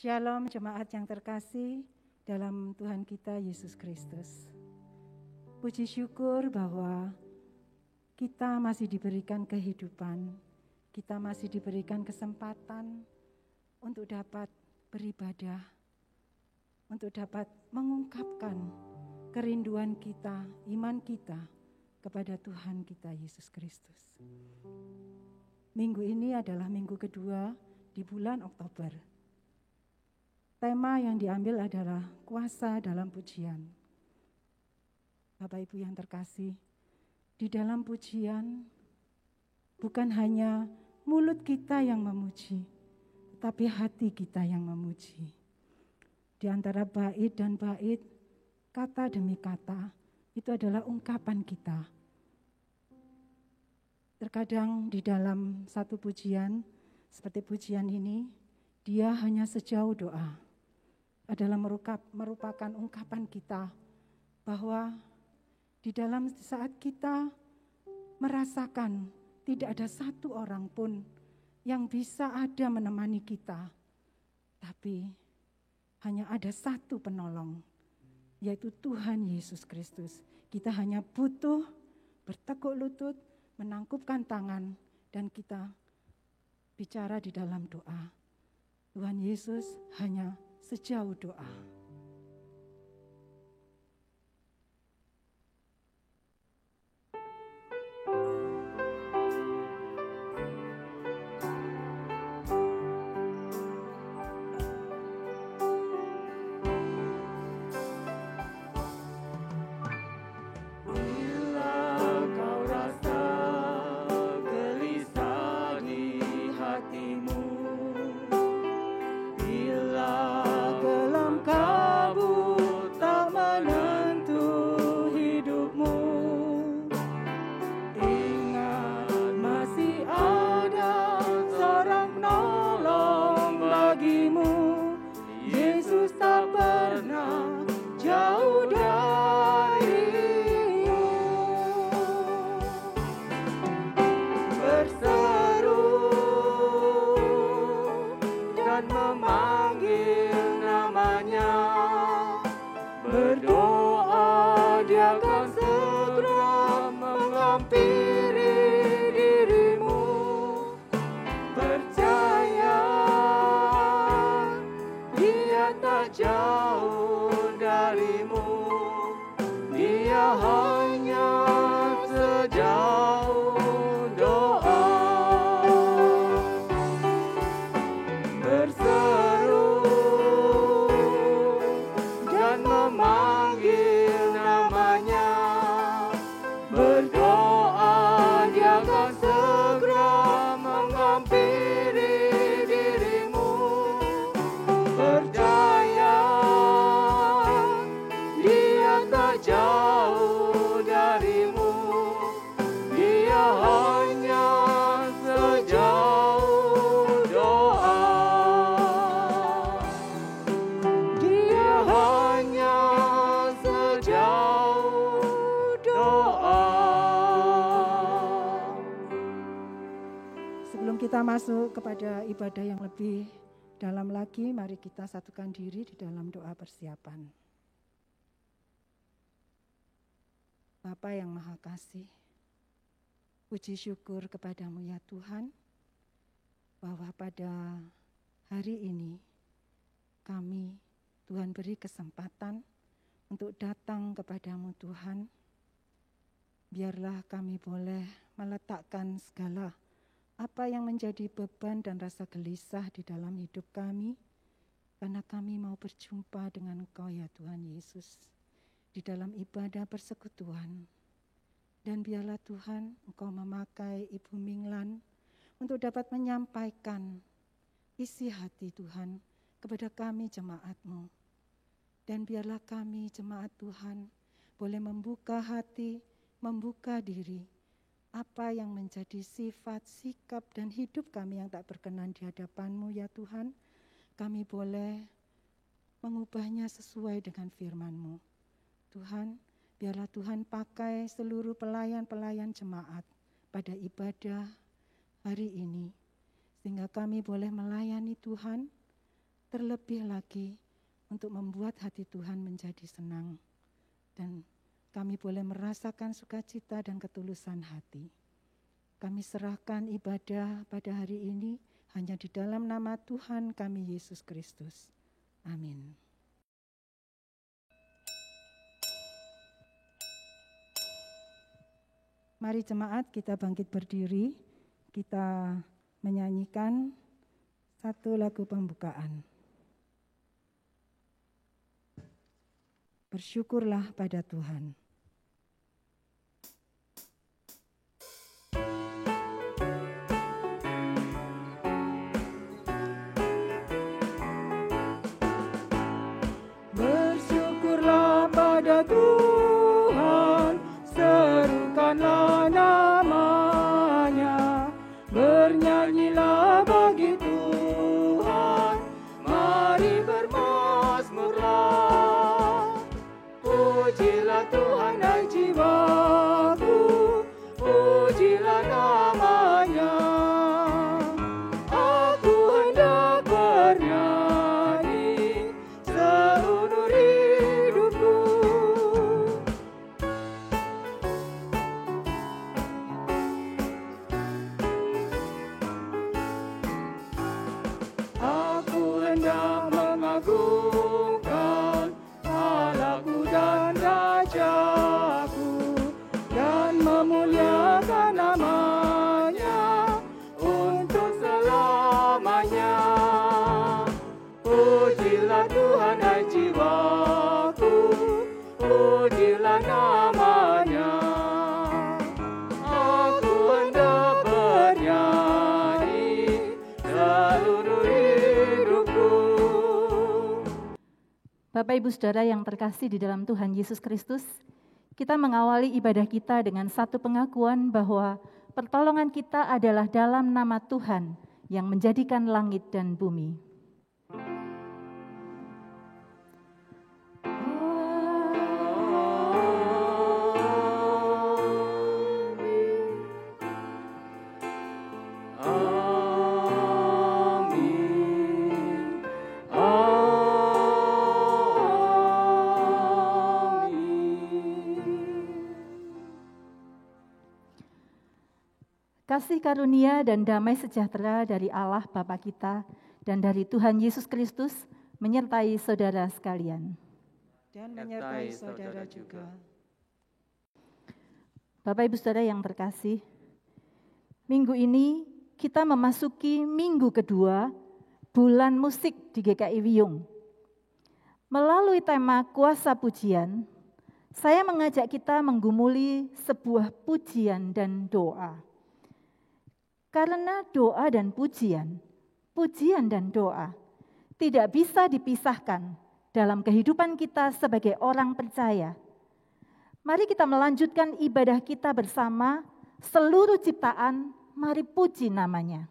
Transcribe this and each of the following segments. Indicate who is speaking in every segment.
Speaker 1: Shalom jemaat yang terkasih dalam Tuhan kita Yesus Kristus. Puji syukur bahwa kita masih diberikan kehidupan, kita masih diberikan kesempatan untuk dapat beribadah, untuk dapat mengungkapkan kerinduan kita, iman kita kepada Tuhan kita Yesus Kristus. Minggu ini adalah minggu kedua di bulan Oktober. Tema yang diambil adalah kuasa dalam pujian. Bapak Ibu yang terkasih, di dalam pujian bukan hanya mulut kita yang memuji, tetapi hati kita yang memuji. Di antara bait dan bait, kata demi kata, itu adalah ungkapan kita. Terkadang di dalam satu pujian, seperti pujian ini, dia hanya sejauh doa. Adalah merupakan ungkapan kita bahwa di dalam saat kita merasakan tidak ada satu orang pun yang bisa ada menemani kita, tapi hanya ada satu penolong, yaitu Tuhan Yesus Kristus. Kita hanya butuh bertekuk lutut, menangkupkan tangan, dan kita bicara di dalam doa. Tuhan Yesus hanya sejauh doa. Kita masuk kepada ibadah yang lebih dalam lagi, mari kita satukan diri di dalam doa persiapan. Bapa yang Maha Kasih, puji syukur kepadamu ya Tuhan, bahwa pada hari ini kami, Tuhan beri kesempatan untuk datang kepadamu Tuhan. Biarlah kami boleh meletakkan segala apa yang menjadi beban dan rasa gelisah di dalam hidup kami, karena kami mau berjumpa dengan Engkau ya Tuhan Yesus, di dalam ibadah persekutuan. Dan biarlah Tuhan Engkau memakai Ibu Minglan untuk dapat menyampaikan isi hati Tuhan kepada kami jemaat-Mu. Dan biarlah kami jemaat Tuhan boleh membuka hati, membuka diri, apa yang menjadi sifat, sikap, dan hidup kami yang tak berkenan di hadapan-Mu ya Tuhan, kami boleh mengubahnya sesuai dengan firman-Mu. Tuhan, biarlah Tuhan pakai seluruh pelayan-pelayan jemaat pada ibadah hari ini, sehingga kami boleh melayani Tuhan, terlebih lagi untuk membuat hati Tuhan menjadi senang. Dan kami boleh merasakan sukacita dan ketulusan hati. Kami serahkan ibadah pada hari ini hanya di dalam nama Tuhan kami Yesus Kristus. Amin. Mari jemaat kita bangkit berdiri, kita menyanyikan satu lagu pembukaan. Bersyukurlah pada Tuhan. Bersyukurlah pada Tuhan, serukanlah namanya, bernyanyilah bagi Tuhan, mari bermazmurlah. Pujilah Tuhan hai jiwaku, pujilah namanya. Aku hendak bernyanyi seumur hidupku. Aku hendak mengagungkan Allahku dan Rajaku, dan memuliakan namanya untuk selamanya. Pujilah Tuhan hai jiwaku, pujilah namanya. Aku hendak bernyanyi seluruh hidupku.
Speaker 2: Bapak Ibu Saudara yang terkasih di dalam Tuhan Yesus Kristus, kita mengawali ibadah kita dengan satu pengakuan bahwa pertolongan kita adalah dalam nama Tuhan yang menjadikan langit dan bumi. Kasih karunia dan damai sejahtera dari Allah Bapa kita dan dari Tuhan Yesus Kristus menyertai saudara sekalian.
Speaker 1: Dan menyertai saudara juga.
Speaker 2: Bapak Ibu Saudara yang terkasih, minggu ini kita memasuki minggu kedua bulan musik di GKI Wiyung. Melalui tema kuasa pujian, saya mengajak kita menggumuli sebuah pujian dan doa. Karena doa dan pujian dan doa tidak bisa dipisahkan dalam kehidupan kita sebagai orang percaya. Mari kita melanjutkan ibadah kita bersama, seluruh ciptaan, mari puji namanya.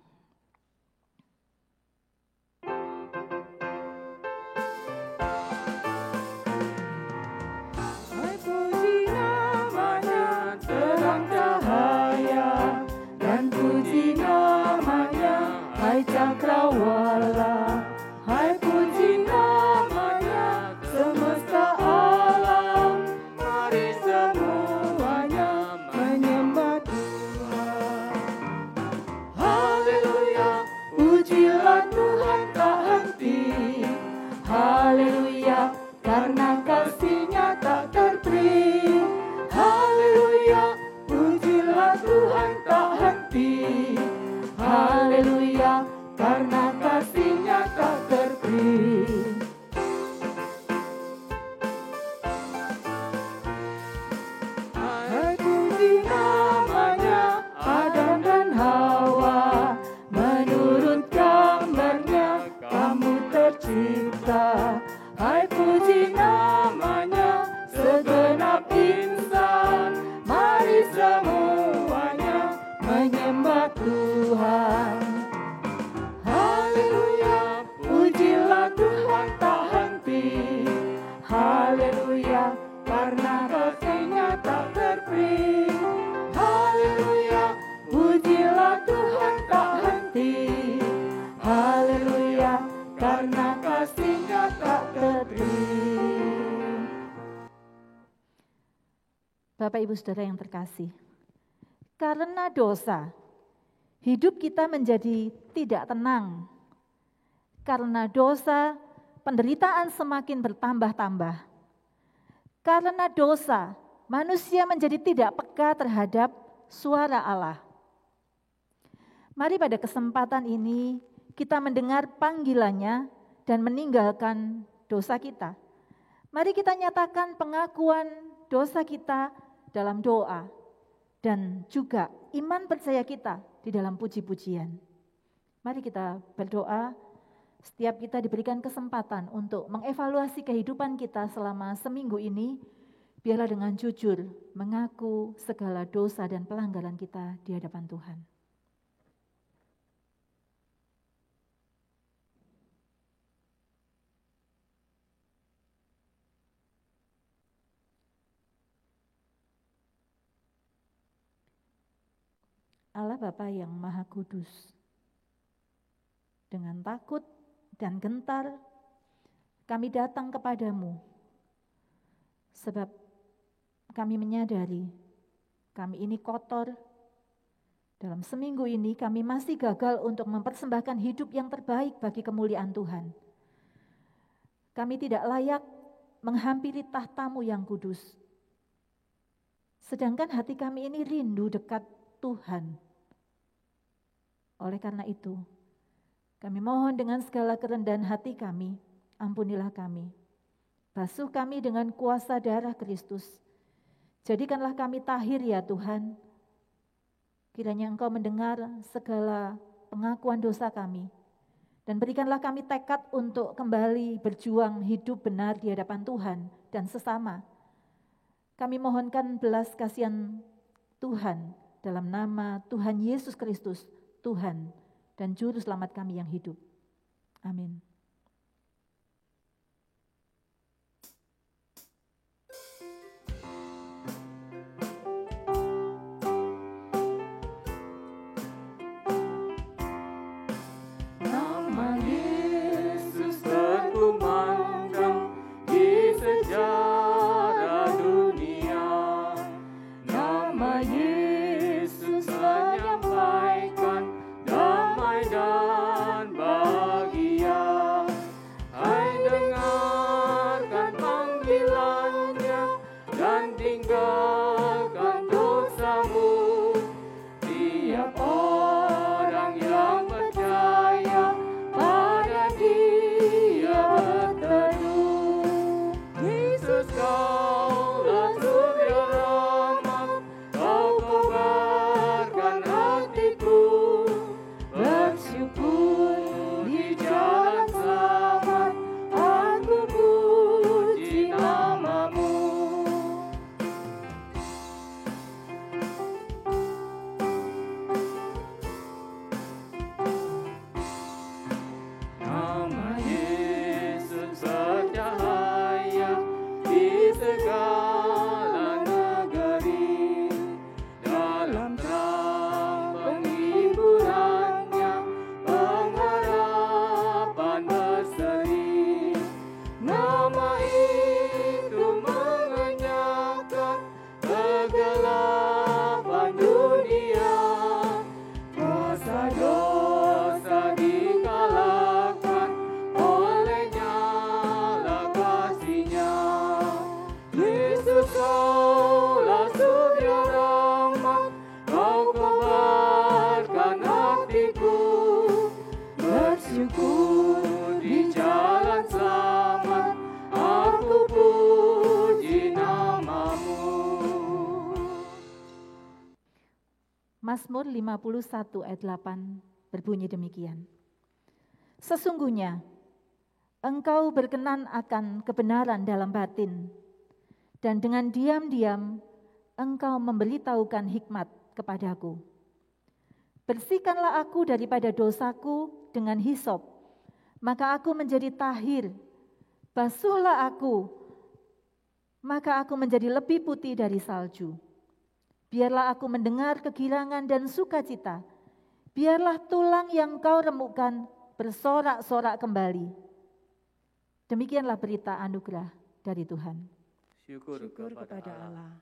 Speaker 1: Hai puji namanya, terang cahaya, dan puji namanya, hai cakrawala. Hai puji namanya, semesta alam, mari semuanya menyembah Tuhan. Haleluya, pujilah Tuhan tak henti. Haleluya, karena kasih-Nya tak terperi. Haleluya, pujilah Tuhan tak henti. Haleluya, karena kasih-Nya tak terperi. Hai puji namanya, Adam dan Hawa, menurut gambarnya kamu tercipta. Hai puji namanya, segenap insan, mari semuanya menyembah Tuhan. Haleluya, pujilah Tuhan tak henti. Haleluya, karena kasih-Nya tak terperi. Haleluya, pujilah Tuhan tak henti. Haleluya, karena
Speaker 2: Bapak Ibu Saudara yang terkasih, karena dosa, hidup kita menjadi tidak tenang. Karena dosa, penderitaan semakin bertambah-tambah. Karena dosa, manusia menjadi tidak peka terhadap suara Allah. Mari pada kesempatan ini kita mendengar panggilannya dan meninggalkan dosa kita. Mari kita nyatakan pengakuan dosa kita dalam doa dan juga iman percaya kita di dalam puji-pujian. Mari kita berdoa. Setiap kita diberikan kesempatan untuk mengevaluasi kehidupan kita selama seminggu ini, biarlah dengan jujur mengaku segala dosa dan pelanggaran kita di hadapan Tuhan. Allah Bapa yang Maha Kudus, dengan takut dan gentar kami datang kepadamu, sebab kami menyadari kami ini kotor. Dalam seminggu ini kami masih gagal untuk mempersembahkan hidup yang terbaik bagi kemuliaan Tuhan. Kami tidak layak menghampiri tahta-Mu yang kudus. Sedangkan hati kami ini rindu dekat Tuhan. Oleh karena itu, kami mohon dengan segala kerendahan hati kami, ampunilah kami. Basuh kami dengan kuasa darah Kristus. Jadikanlah kami tahir ya Tuhan. Kiranya Engkau mendengar segala pengakuan dosa kami. Dan berikanlah kami tekad untuk kembali berjuang hidup benar di hadapan Tuhan dan sesama. Kami mohonkan belas kasihan Tuhan dalam nama Tuhan Yesus Kristus, Tuhan dan Juru Selamat kami yang hidup. Amin.
Speaker 3: Nama Yesus terkumandang di sejarah dunia. Nama Yesus menyampaikan damai dan bahagia. Hai dengarkan panggilannya dan tinggalkan dosamu. Tiap orang yang percaya pada Dia berteduh. Yesus kaulah surya rahmat, Kau kobarkan hatiku. Bersyukur di jalan selamat, aku puji nama-Mu. Nama Yesus bercahaya di segala negeri. Dalam terang penghiburannya, pengharapan berseri. Nama itu mengenyangkan kegelapan dunia. Kuasa dosa dikalahkan olehnya lah kasih-Nya. Yesus kaulah surya rahmat, Kau kobarkan hatiku. Bersyukur di jalan selamat, aku puji nama-Mu.
Speaker 2: Mazmur 51 ayat 8 berbunyi demikian. Sesungguhnya Engkau berkenan akan kebenaran dalam batin, dan dengan diam-diam Engkau memberitahukan hikmat kepadaku. Bersihkanlah aku daripada dosaku dengan hisop, maka aku menjadi tahir. Basuhlah aku, maka aku menjadi lebih putih dari salju. Biarlah aku mendengar kegirangan dan sukacita. Biarlah tulang yang Kau remukkan bersorak-sorak kembali. Demikianlah berita anugerah dari Tuhan.
Speaker 3: Syukur
Speaker 1: Syukur kepada Allah.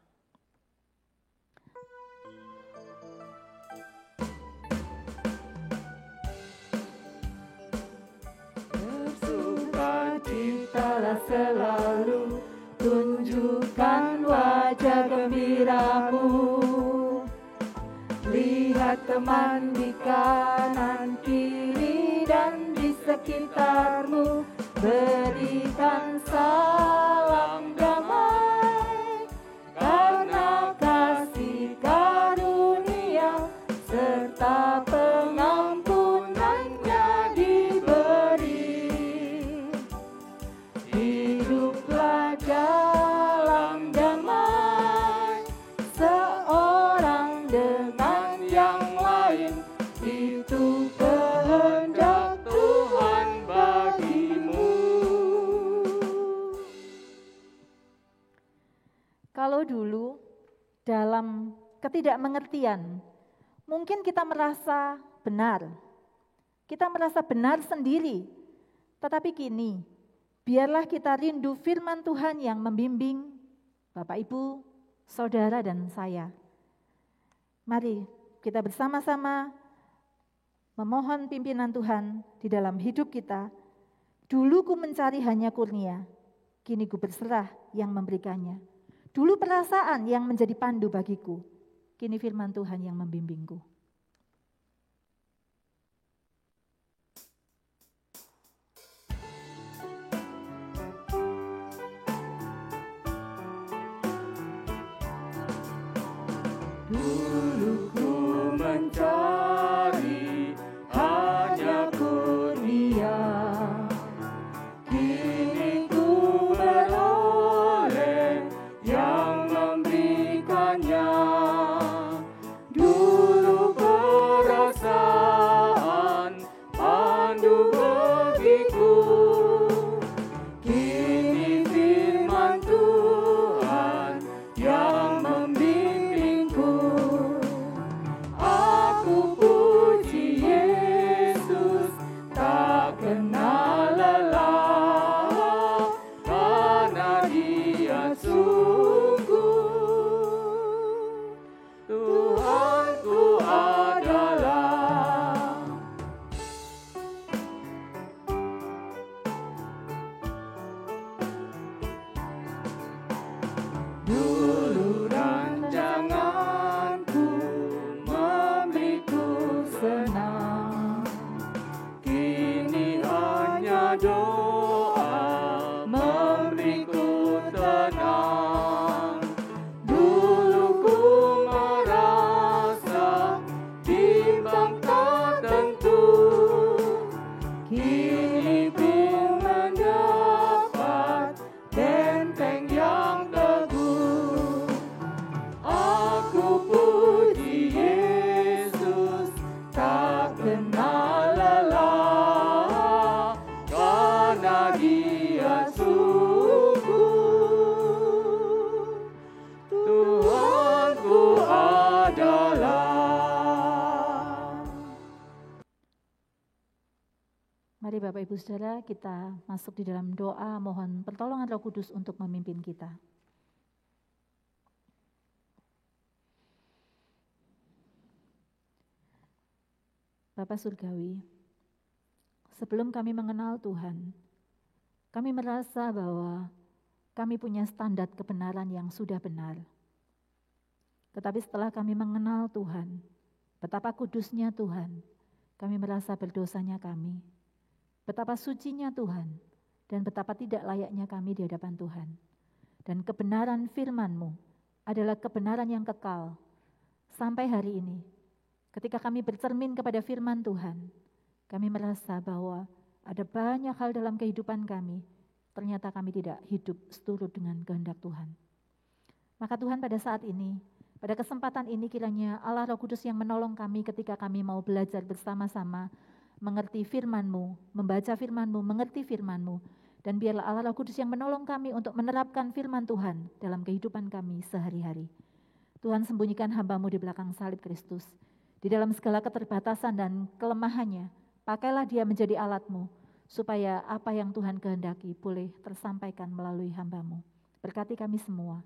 Speaker 3: selalu tunjukkan wajah gembiramu. Lihat teman di kanan kiri dan di sekitarmu, berikan salam damai, karena kasih karunia serta pengampunannya diberi. Hiduplah dalam damai, seorang dengan yang lain, itu kehendak Tuhan bagimu.
Speaker 2: Kalau dulu dalam ketidakmengertian, mungkin kita merasa benar. Kita merasa benar sendiri. Tetapi kini, biarlah kita rindu firman Tuhan yang membimbing Bapak, Ibu, Saudara, dan saya. Mari kita bersama-sama memohon pimpinan Tuhan di dalam hidup kita. Dulu ku mencari hanya kurnia, kini ku berserah yang memberikannya. Dulu perasaan yang menjadi pandu bagiku, kini firman Tuhan yang membimbingku.
Speaker 3: Dulu ku mencari hanya kurnia, kini ku beroleh yang memberikannya. Dulu perasaan pandu bagiku, kini firman Tuhan yang membimbingku. Aku puji Yesus, tak kenal lelah, karena Dia sungguh Tuhanku adalah. Dulu rancanganku memberiku senang, kini hanya doa memberiku tenang. Dulu ku merasa bimbang tak tentu, kini ku mendapat benteng yang teguh. Aku puji Yesus, tak kenal lelah, karena Dia sungguh Tuhanku adalah.
Speaker 2: Mari Bapak, Ibu, Saudara, kita masuk di dalam doa mohon pertolongan Roh Kudus untuk memimpin kita. Bapa Surgawi, sebelum kami mengenal Tuhan, kami merasa bahwa kami punya standar kebenaran yang sudah benar. Tetapi setelah kami mengenal Tuhan, betapa kudusnya Tuhan, kami merasa berdosanya kami. Betapa sucinya Tuhan, dan betapa tidak layaknya kami di hadapan Tuhan. Dan kebenaran firman-Mu adalah kebenaran yang kekal. Sampai hari ini, ketika kami bercermin kepada firman Tuhan, kami merasa bahwa ada banyak hal dalam kehidupan kami, ternyata kami tidak hidup seturut dengan kehendak Tuhan. Maka Tuhan pada saat ini, pada kesempatan ini kiranya Allah Roh Kudus yang menolong kami ketika kami mau belajar bersama-sama, mengerti firman-Mu, membaca firman-Mu, mengerti firman-Mu, dan biarlah Allah Roh Kudus yang menolong kami untuk menerapkan firman Tuhan dalam kehidupan kami sehari-hari. Tuhan, sembunyikan hamba-Mu di belakang salib Kristus. Di dalam segala keterbatasan dan kelemahannya, pakailah dia menjadi alat-Mu, supaya apa yang Tuhan kehendaki boleh tersampaikan melalui hamba-Mu. Berkati kami semua.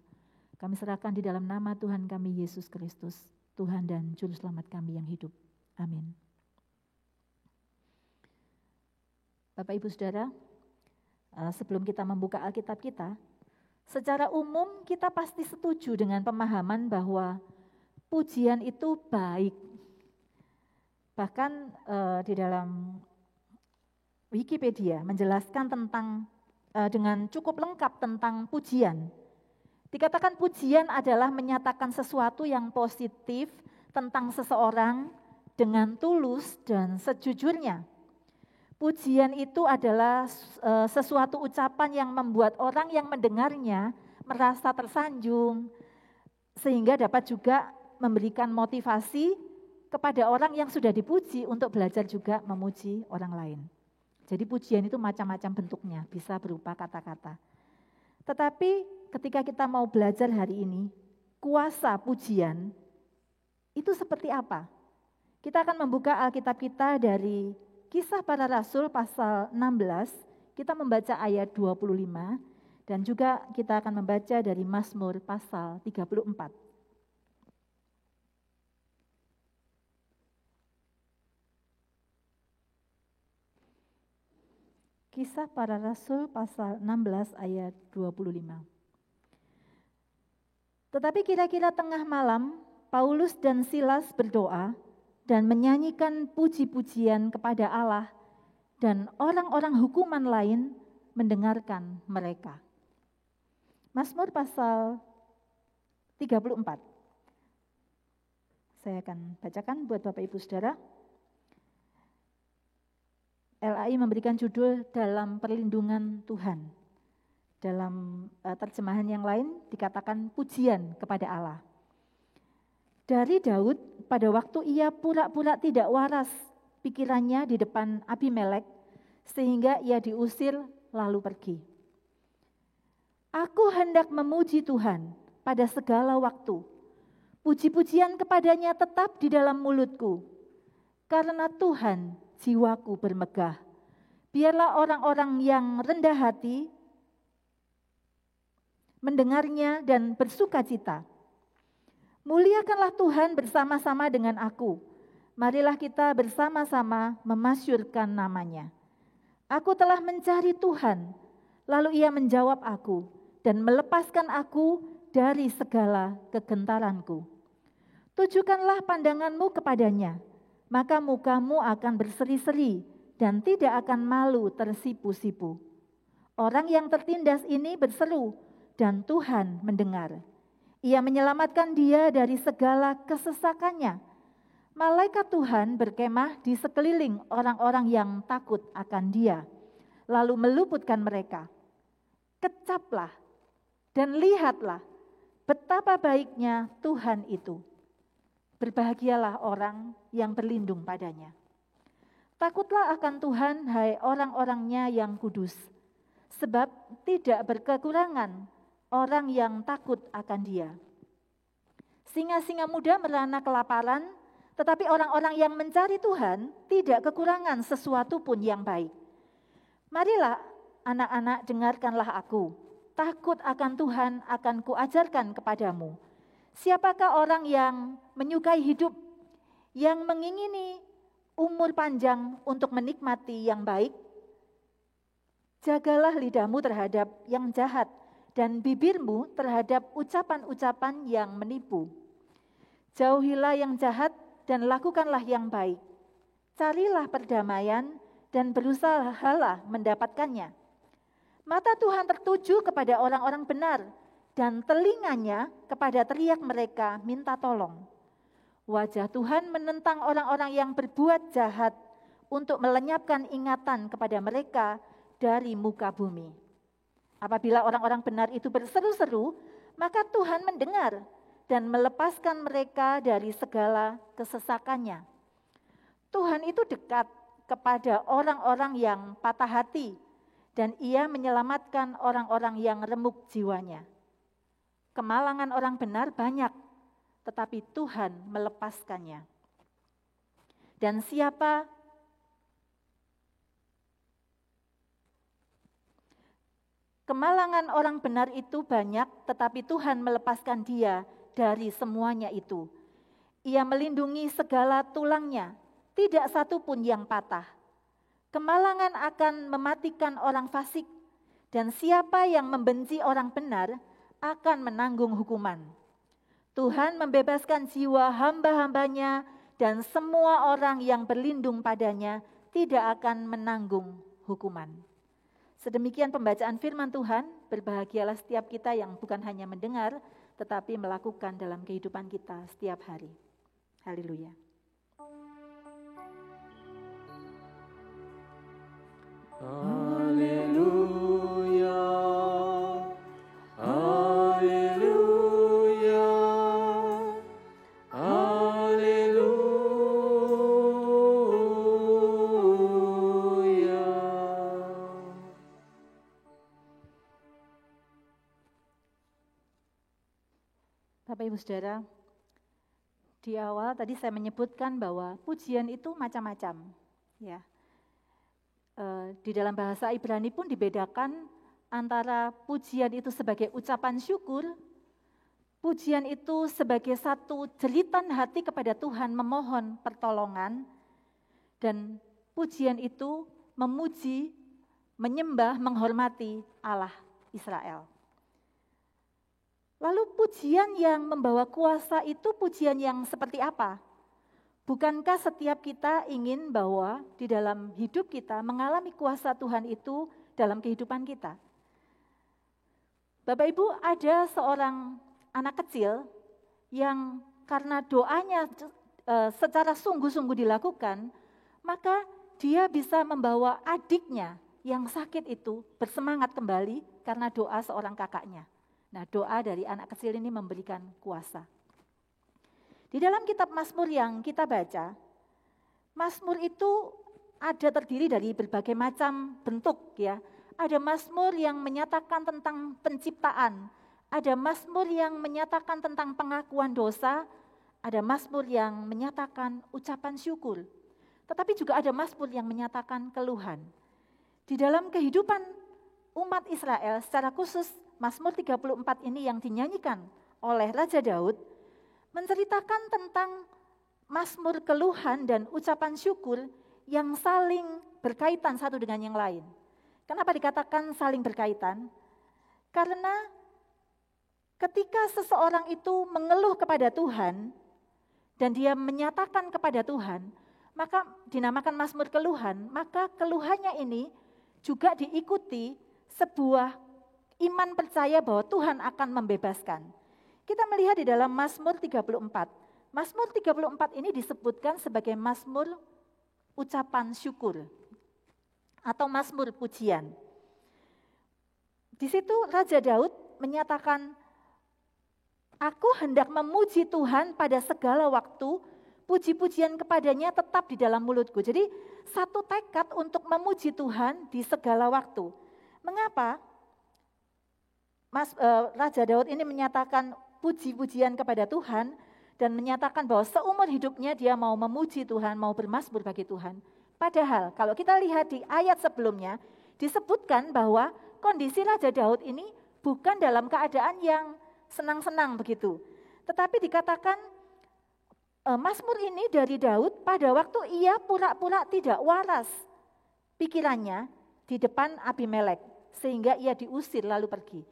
Speaker 2: Kami serahkan di dalam nama Tuhan kami Yesus Kristus, Tuhan dan Juru Selamat kami yang hidup. Amin. Bapak, Ibu, Saudara, sebelum kita membuka Alkitab kita, secara umum kita pasti setuju dengan pemahaman bahwa pujian itu baik. Bahkan di dalam Wikipedia menjelaskan tentang dengan cukup lengkap tentang pujian. Dikatakan pujian adalah menyatakan sesuatu yang positif tentang seseorang dengan tulus dan sejujurnya. Pujian itu adalah sesuatu ucapan yang membuat orang yang mendengarnya merasa tersanjung, sehingga dapat juga memberikan motivasi kepada orang yang sudah dipuji untuk belajar juga memuji orang lain. Jadi pujian itu macam-macam bentuknya, bisa berupa kata-kata. Tetapi ketika kita mau belajar hari ini, kuasa pujian itu seperti apa? Kita akan membuka Alkitab kita dari Kisah Para Rasul pasal 16, kita membaca ayat 25, dan juga kita akan membaca dari Mazmur pasal 34. Kisah Para Rasul pasal 16 ayat 25. Tetapi kira-kira tengah malam, Paulus dan Silas berdoa dan menyanyikan puji-pujian kepada Allah, dan orang-orang hukuman lain mendengarkan mereka. Mazmur pasal 34. Saya akan bacakan buat Bapak Ibu Saudara. LAI memberikan judul dalam perlindungan Tuhan. Dalam terjemahan yang lain dikatakan pujian kepada Allah. Dari Daud, pada waktu ia pura-pura tidak waras pikirannya di depan Abimelek, sehingga ia diusir lalu pergi. Aku hendak memuji Tuhan pada segala waktu. Puji-pujian kepadanya tetap di dalam mulutku. Karena Tuhan jiwaku bermegah. Biarlah orang-orang yang rendah hati mendengarnya dan bersuka cita. Muliakanlah Tuhan bersama-sama dengan aku. Marilah kita bersama-sama memasyurkan namanya. Aku telah mencari Tuhan, lalu ia menjawab aku dan melepaskan aku dari segala kegentaranku. Tujukanlah pandanganmu kepadanya, maka mukamu akan berseri-seri dan tidak akan malu tersipu-sipu. Orang yang tertindas ini berseru dan Tuhan mendengar. Ia menyelamatkan dia dari segala kesesakannya. Malaikat Tuhan berkemah di sekeliling orang-orang yang takut akan dia, lalu meluputkan mereka. Kecaplah dan lihatlah betapa baiknya Tuhan itu. Berbahagialah orang yang berlindung padanya. Takutlah akan Tuhan, hai orang-orangnya yang kudus, sebab tidak berkekurangan orang yang takut akan dia. Singa-singa muda merana kelaparan, tetapi orang-orang yang mencari Tuhan tidak kekurangan sesuatu pun yang baik. Marilah anak-anak, dengarkanlah aku. Takut akan Tuhan akan kuajarkan kepadamu. Siapakah orang yang menyukai hidup, yang mengingini umur panjang untuk menikmati yang baik? Jagalah lidahmu terhadap yang jahat, dan bibirmu terhadap ucapan-ucapan yang menipu. Jauhilah yang jahat dan lakukanlah yang baik. Carilah perdamaian dan berusahalah mendapatkannya. Mata Tuhan tertuju kepada orang-orang benar dan telinganya kepada teriak mereka minta tolong. Wajah Tuhan menentang orang-orang yang berbuat jahat untuk melenyapkan ingatan kepada mereka dari muka bumi. Apabila orang-orang benar itu berseru-seru, maka Tuhan mendengar dan melepaskan mereka dari segala kesesakannya. Tuhan itu dekat kepada orang-orang yang patah hati, dan ia menyelamatkan orang-orang yang remuk jiwanya. Kemalangan orang benar banyak, tetapi Tuhan melepaskannya. Dan kemalangan orang benar itu banyak, tetapi Tuhan melepaskan dia dari semuanya itu. Ia melindungi segala tulangnya, tidak satu pun yang patah. Kemalangan akan mematikan orang fasik, dan siapa yang membenci orang benar akan menanggung hukuman. Tuhan membebaskan jiwa hamba-hambanya dan semua orang yang berlindung padanya tidak akan menanggung hukuman. Sedemikian pembacaan firman Tuhan. Berbahagialah setiap kita yang bukan hanya mendengar, tetapi melakukan dalam kehidupan kita setiap hari. Haleluya.
Speaker 3: Haleluya, haleluya, haleluya.
Speaker 2: Bapak Ibu Saudara, di awal tadi saya menyebutkan bahwa pujian itu macam-macam, ya. Di dalam bahasa Ibrani pun dibedakan antara pujian itu sebagai ucapan syukur, pujian itu sebagai satu jeritan hati kepada Tuhan memohon pertolongan, dan pujian itu memuji, menyembah, menghormati Allah Israel. Lalu pujian yang membawa kuasa itu pujian yang seperti apa? Bukankah setiap kita ingin bahwa di dalam hidup kita mengalami kuasa Tuhan itu dalam kehidupan kita? Bapak Ibu, ada seorang anak kecil yang karena doanya secara sungguh-sungguh dilakukan, maka dia bisa membawa adiknya yang sakit itu bersemangat kembali karena doa seorang kakaknya. Nah, doa dari anak kecil ini memberikan kuasa. Di dalam kitab Mazmur yang kita baca, Mazmur itu ada terdiri dari berbagai macam bentuk, ya. Ada Mazmur yang menyatakan tentang penciptaan, ada Mazmur yang menyatakan tentang pengakuan dosa, ada Mazmur yang menyatakan ucapan syukur. Tetapi juga ada Mazmur yang menyatakan keluhan. Di dalam kehidupan umat Israel, secara khusus Mazmur 34 ini yang dinyanyikan oleh Raja Daud, menceritakan tentang mazmur keluhan dan ucapan syukur yang saling berkaitan satu dengan yang lain. Kenapa dikatakan saling berkaitan? Karena ketika seseorang itu mengeluh kepada Tuhan dan dia menyatakan kepada Tuhan, maka dinamakan mazmur keluhan, maka keluhannya ini juga diikuti sebuah iman percaya bahwa Tuhan akan membebaskan. Kita melihat di dalam Mazmur 34. Mazmur 34 ini disebutkan sebagai mazmur ucapan syukur atau mazmur pujian. Di situ Raja Daud menyatakan, "Aku hendak memuji Tuhan pada segala waktu, puji-pujian kepadanya tetap di dalam mulutku." Jadi satu tekad untuk memuji Tuhan di segala waktu. Mengapa? Raja Daud ini menyatakan puji-pujian kepada Tuhan dan menyatakan bahwa seumur hidupnya dia mau memuji Tuhan, mau bermazmur bagi Tuhan. Padahal kalau kita lihat di ayat sebelumnya disebutkan bahwa kondisi Raja Daud ini bukan dalam keadaan yang senang-senang begitu. Tetapi dikatakan mazmur ini dari Daud pada waktu ia pura-pura tidak waras pikirannya di depan Abimelek sehingga ia diusir lalu pergi.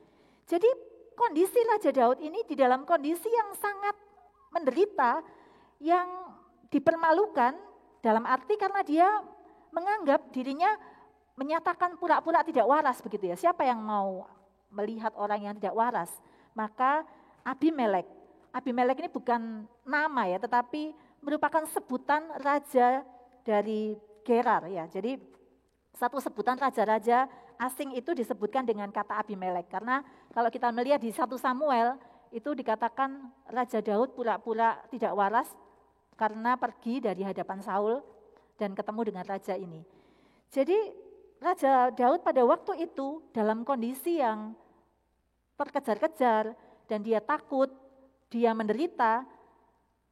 Speaker 2: Jadi kondisi Raja Daud ini di dalam kondisi yang sangat menderita, yang dipermalukan dalam arti karena dia menganggap dirinya menyatakan pura-pura tidak waras begitu ya. Siapa yang mau melihat orang yang tidak waras? Maka Abimelek ini bukan nama ya, tetapi merupakan sebutan raja dari Gerar ya. Jadi satu sebutan raja-raja asing itu disebutkan dengan kata Abimelek. Karena kalau kita melihat di 1 Samuel itu dikatakan Raja Daud pura-pura tidak waras karena pergi dari hadapan Saul dan ketemu dengan raja ini. Jadi Raja Daud pada waktu itu dalam kondisi yang terkejar-kejar dan dia takut, dia menderita,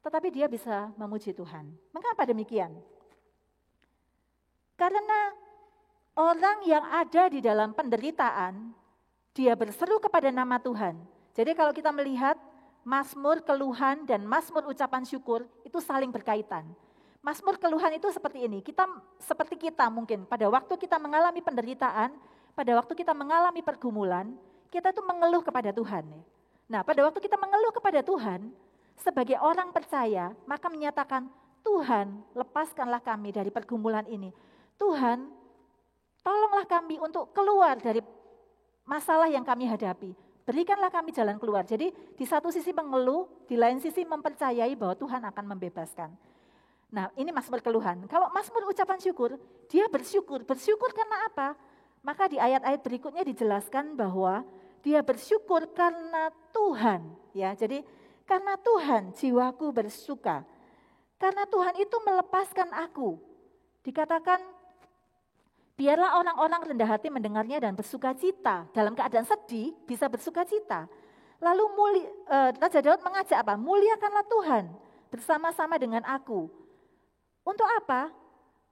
Speaker 2: tetapi dia bisa memuji Tuhan. Mengapa demikian? Karena orang yang ada di dalam penderitaan, dia berseru kepada nama Tuhan. Jadi kalau kita melihat mazmur keluhan dan mazmur ucapan syukur itu saling berkaitan. Mazmur keluhan itu seperti ini, seperti kita mungkin pada waktu kita mengalami penderitaan, pada waktu kita mengalami pergumulan, kita itu mengeluh kepada Tuhan. Nah, pada waktu kita mengeluh kepada Tuhan, sebagai orang percaya, maka menyatakan, Tuhan, lepaskanlah kami dari pergumulan ini. Tuhan, tolonglah kami untuk keluar dari masalah yang kami hadapi. Berikanlah kami jalan keluar. Jadi di satu sisi mengeluh, di lain sisi mempercayai bahwa Tuhan akan membebaskan. Nah, ini Mazmur keluhan. Kalau Mazmur ucapan syukur, dia bersyukur. Bersyukur karena apa? Maka di ayat-ayat berikutnya dijelaskan bahwa dia bersyukur karena Tuhan. Ya, jadi karena Tuhan jiwaku bersuka. Karena Tuhan itu melepaskan aku. Dikatakan, biarlah orang-orang rendah hati mendengarnya dan bersuka cita. Dalam keadaan sedih bisa bersuka cita. Lalu Raja Daud mengajak apa? Muliakanlah Tuhan bersama-sama dengan aku. Untuk apa?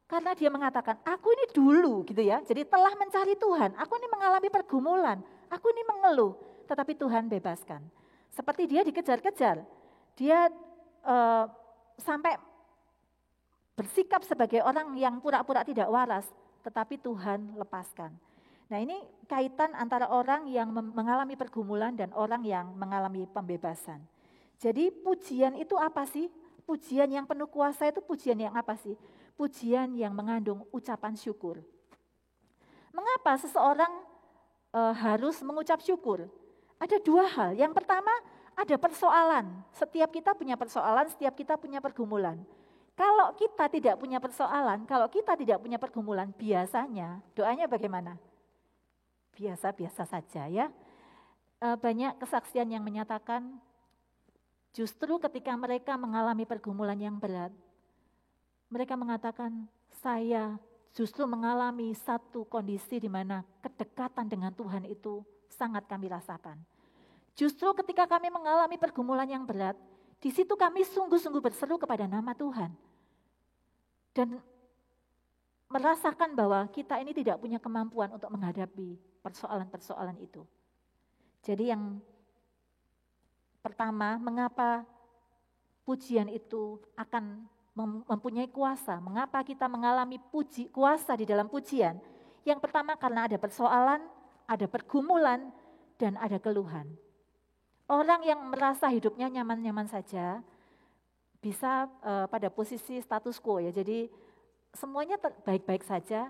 Speaker 2: Karena dia mengatakan, aku ini dulu gitu ya. Jadi telah mencari Tuhan, aku ini mengalami pergumulan, aku ini mengeluh. Tetapi Tuhan bebaskan. Seperti dia dikejar-kejar. Dia sampai bersikap sebagai orang yang pura-pura tidak waras. Tetapi Tuhan lepaskan. Nah, ini kaitan antara orang yang mengalami pergumulan dan orang yang mengalami pembebasan. Jadi pujian itu apa sih? Pujian yang penuh kuasa itu pujian yang apa sih? Pujian yang mengandung ucapan syukur. Mengapa seseorang harus mengucap syukur? Ada dua hal. Yang pertama, ada persoalan. Setiap kita punya persoalan, setiap kita punya pergumulan. Kalau kita tidak punya persoalan, kalau kita tidak punya pergumulan, biasanya doanya bagaimana? Biasa-biasa saja ya. Banyak kesaksian yang menyatakan justru ketika mereka mengalami pergumulan yang berat, mereka mengatakan, saya justru mengalami satu kondisi di mana kedekatan dengan Tuhan itu sangat kami rasakan. Justru ketika kami mengalami pergumulan yang berat, di situ kami sungguh-sungguh berseru kepada nama Tuhan. Dan merasakan bahwa kita ini tidak punya kemampuan untuk menghadapi persoalan-persoalan itu. Jadi yang pertama, mengapa pujian itu akan mempunyai kuasa? Mengapa kita mengalami kuasa di dalam pujian? Yang pertama karena ada persoalan, ada pergumulan, dan ada keluhan. Orang yang merasa hidupnya nyaman-nyaman saja, bisa pada posisi status quo ya. Jadi semuanya baik-baik saja.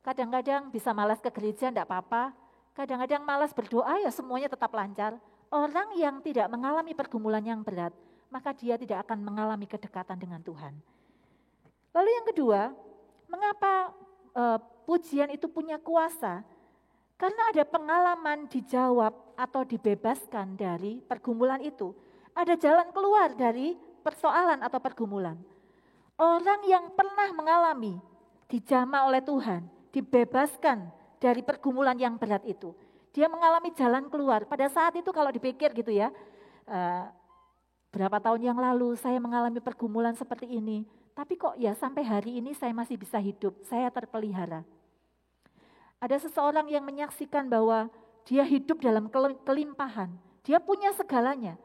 Speaker 2: Kadang-kadang bisa malas ke gereja, enggak apa-apa. Kadang-kadang malas berdoa, ya semuanya tetap lancar. Orang yang tidak mengalami pergumulan yang berat, maka dia tidak akan mengalami kedekatan dengan Tuhan. Lalu yang kedua, mengapa pujian itu punya kuasa? Karena ada pengalaman dijawab atau dibebaskan dari pergumulan itu. Ada jalan keluar dari persoalan atau pergumulan. Orang yang pernah mengalami dijamah oleh Tuhan, dibebaskan dari pergumulan yang berat itu. Dia mengalami jalan keluar. Pada saat itu kalau dipikir gitu ya, berapa tahun yang lalu saya mengalami pergumulan seperti ini. Tapi kok ya sampai hari ini saya masih bisa hidup, saya terpelihara. Ada seseorang yang menyaksikan bahwa dia hidup dalam kelimpahan. Dia punya segalanya.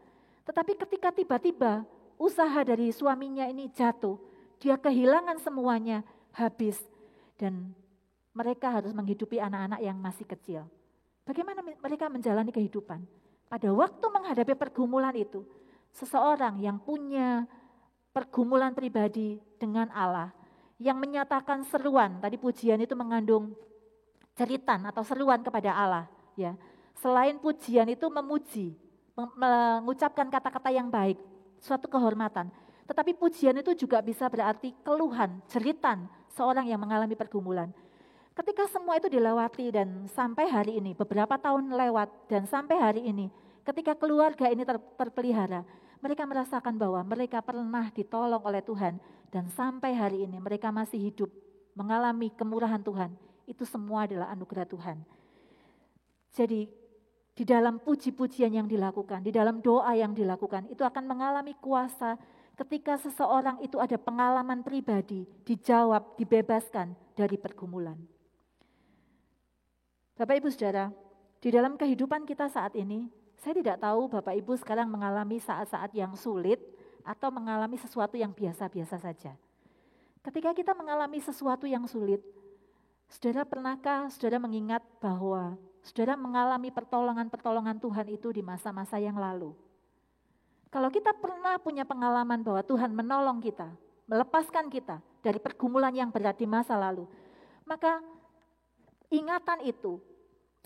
Speaker 2: Tetapi ketika tiba-tiba usaha dari suaminya ini jatuh, dia kehilangan semuanya, habis. Dan mereka harus menghidupi anak-anak yang masih kecil. Bagaimana mereka menjalani kehidupan? Pada waktu menghadapi pergumulan itu, seseorang yang punya pergumulan pribadi dengan Allah, yang menyatakan seruan, tadi pujian itu mengandung ceritan atau seruan kepada Allah. Ya, selain pujian itu memuji, mengucapkan kata-kata yang baik, suatu kehormatan. Tetapi pujian itu juga bisa berarti keluhan, jeritan seorang yang mengalami pergumulan. Ketika semua itu dilewati dan sampai hari ini, beberapa tahun lewat dan sampai hari ini, ketika keluarga ini terpelihara, mereka merasakan bahwa mereka pernah ditolong oleh Tuhan dan sampai hari ini mereka masih hidup, mengalami kemurahan Tuhan. Itu semua adalah anugerah Tuhan. Jadi di dalam puji-pujian yang dilakukan, di dalam doa yang dilakukan, itu akan mengalami kuasa ketika seseorang itu ada pengalaman pribadi, dijawab, dibebaskan dari pergumulan. Bapak Ibu Saudara, di dalam kehidupan kita saat ini, saya tidak tahu Bapak Ibu sekarang mengalami saat-saat yang sulit atau mengalami sesuatu yang biasa-biasa saja. Ketika kita mengalami sesuatu yang sulit, Saudara, pernahkah saudara mengingat bahwa saudara mengalami pertolongan-pertolongan Tuhan itu di masa-masa yang lalu? Kalau kita pernah punya pengalaman bahwa Tuhan menolong kita, melepaskan kita dari pergumulan yang berat di masa lalu, maka ingatan itu,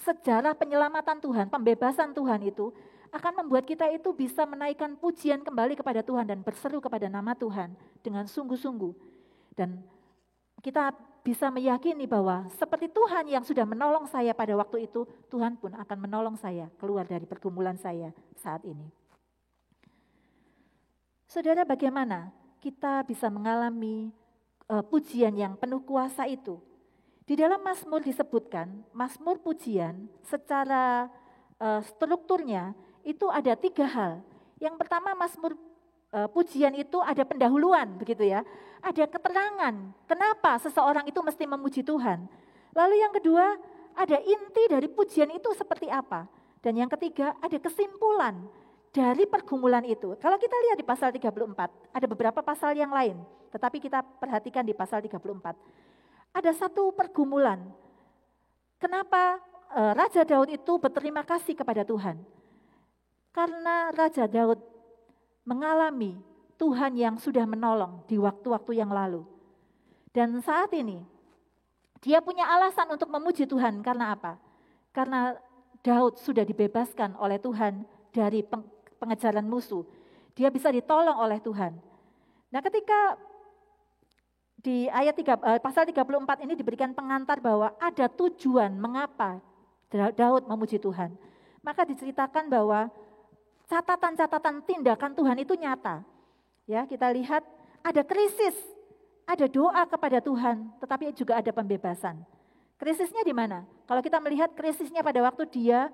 Speaker 2: sejarah penyelamatan Tuhan, pembebasan Tuhan itu akan membuat kita itu bisa menaikkan pujian kembali kepada Tuhan dan berseru kepada nama Tuhan dengan sungguh-sungguh. Dan kita bisa meyakini bahwa seperti Tuhan yang sudah menolong saya pada waktu itu, Tuhan pun akan menolong saya keluar dari pergumulan saya saat ini. Saudara, bagaimana kita bisa mengalami pujian yang penuh kuasa itu? Di dalam Mazmur disebutkan, Mazmur pujian secara strukturnya itu ada 3 hal. Yang pertama, Mazmur pujian itu ada pendahuluan, begitu ya. Ada keterangan, kenapa seseorang itu mesti memuji Tuhan. Lalu yang kedua, ada inti dari pujian itu seperti apa. Dan yang ketiga, ada kesimpulan dari pergumulan itu. Kalau kita lihat di pasal 34, ada beberapa pasal yang lain, tetapi kita perhatikan di pasal 34. Ada satu pergumulan. Kenapa Raja Daud itu berterima kasih kepada Tuhan? Karena Raja Daud mengalami Tuhan yang sudah menolong di waktu-waktu yang lalu. Dan saat ini, dia punya alasan untuk memuji Tuhan. Karena apa? Karena Daud sudah dibebaskan oleh Tuhan dari pengejaran musuh. Dia bisa ditolong oleh Tuhan. Nah, ketika di ayat pasal 34 ini diberikan pengantar bahwa ada tujuan mengapa Daud memuji Tuhan. Maka diceritakan bahwa catatan-catatan tindakan Tuhan itu nyata. Ya, kita lihat ada krisis, ada doa kepada Tuhan, tetapi juga ada pembebasan. Krisisnya di mana? Kalau kita melihat krisisnya pada waktu dia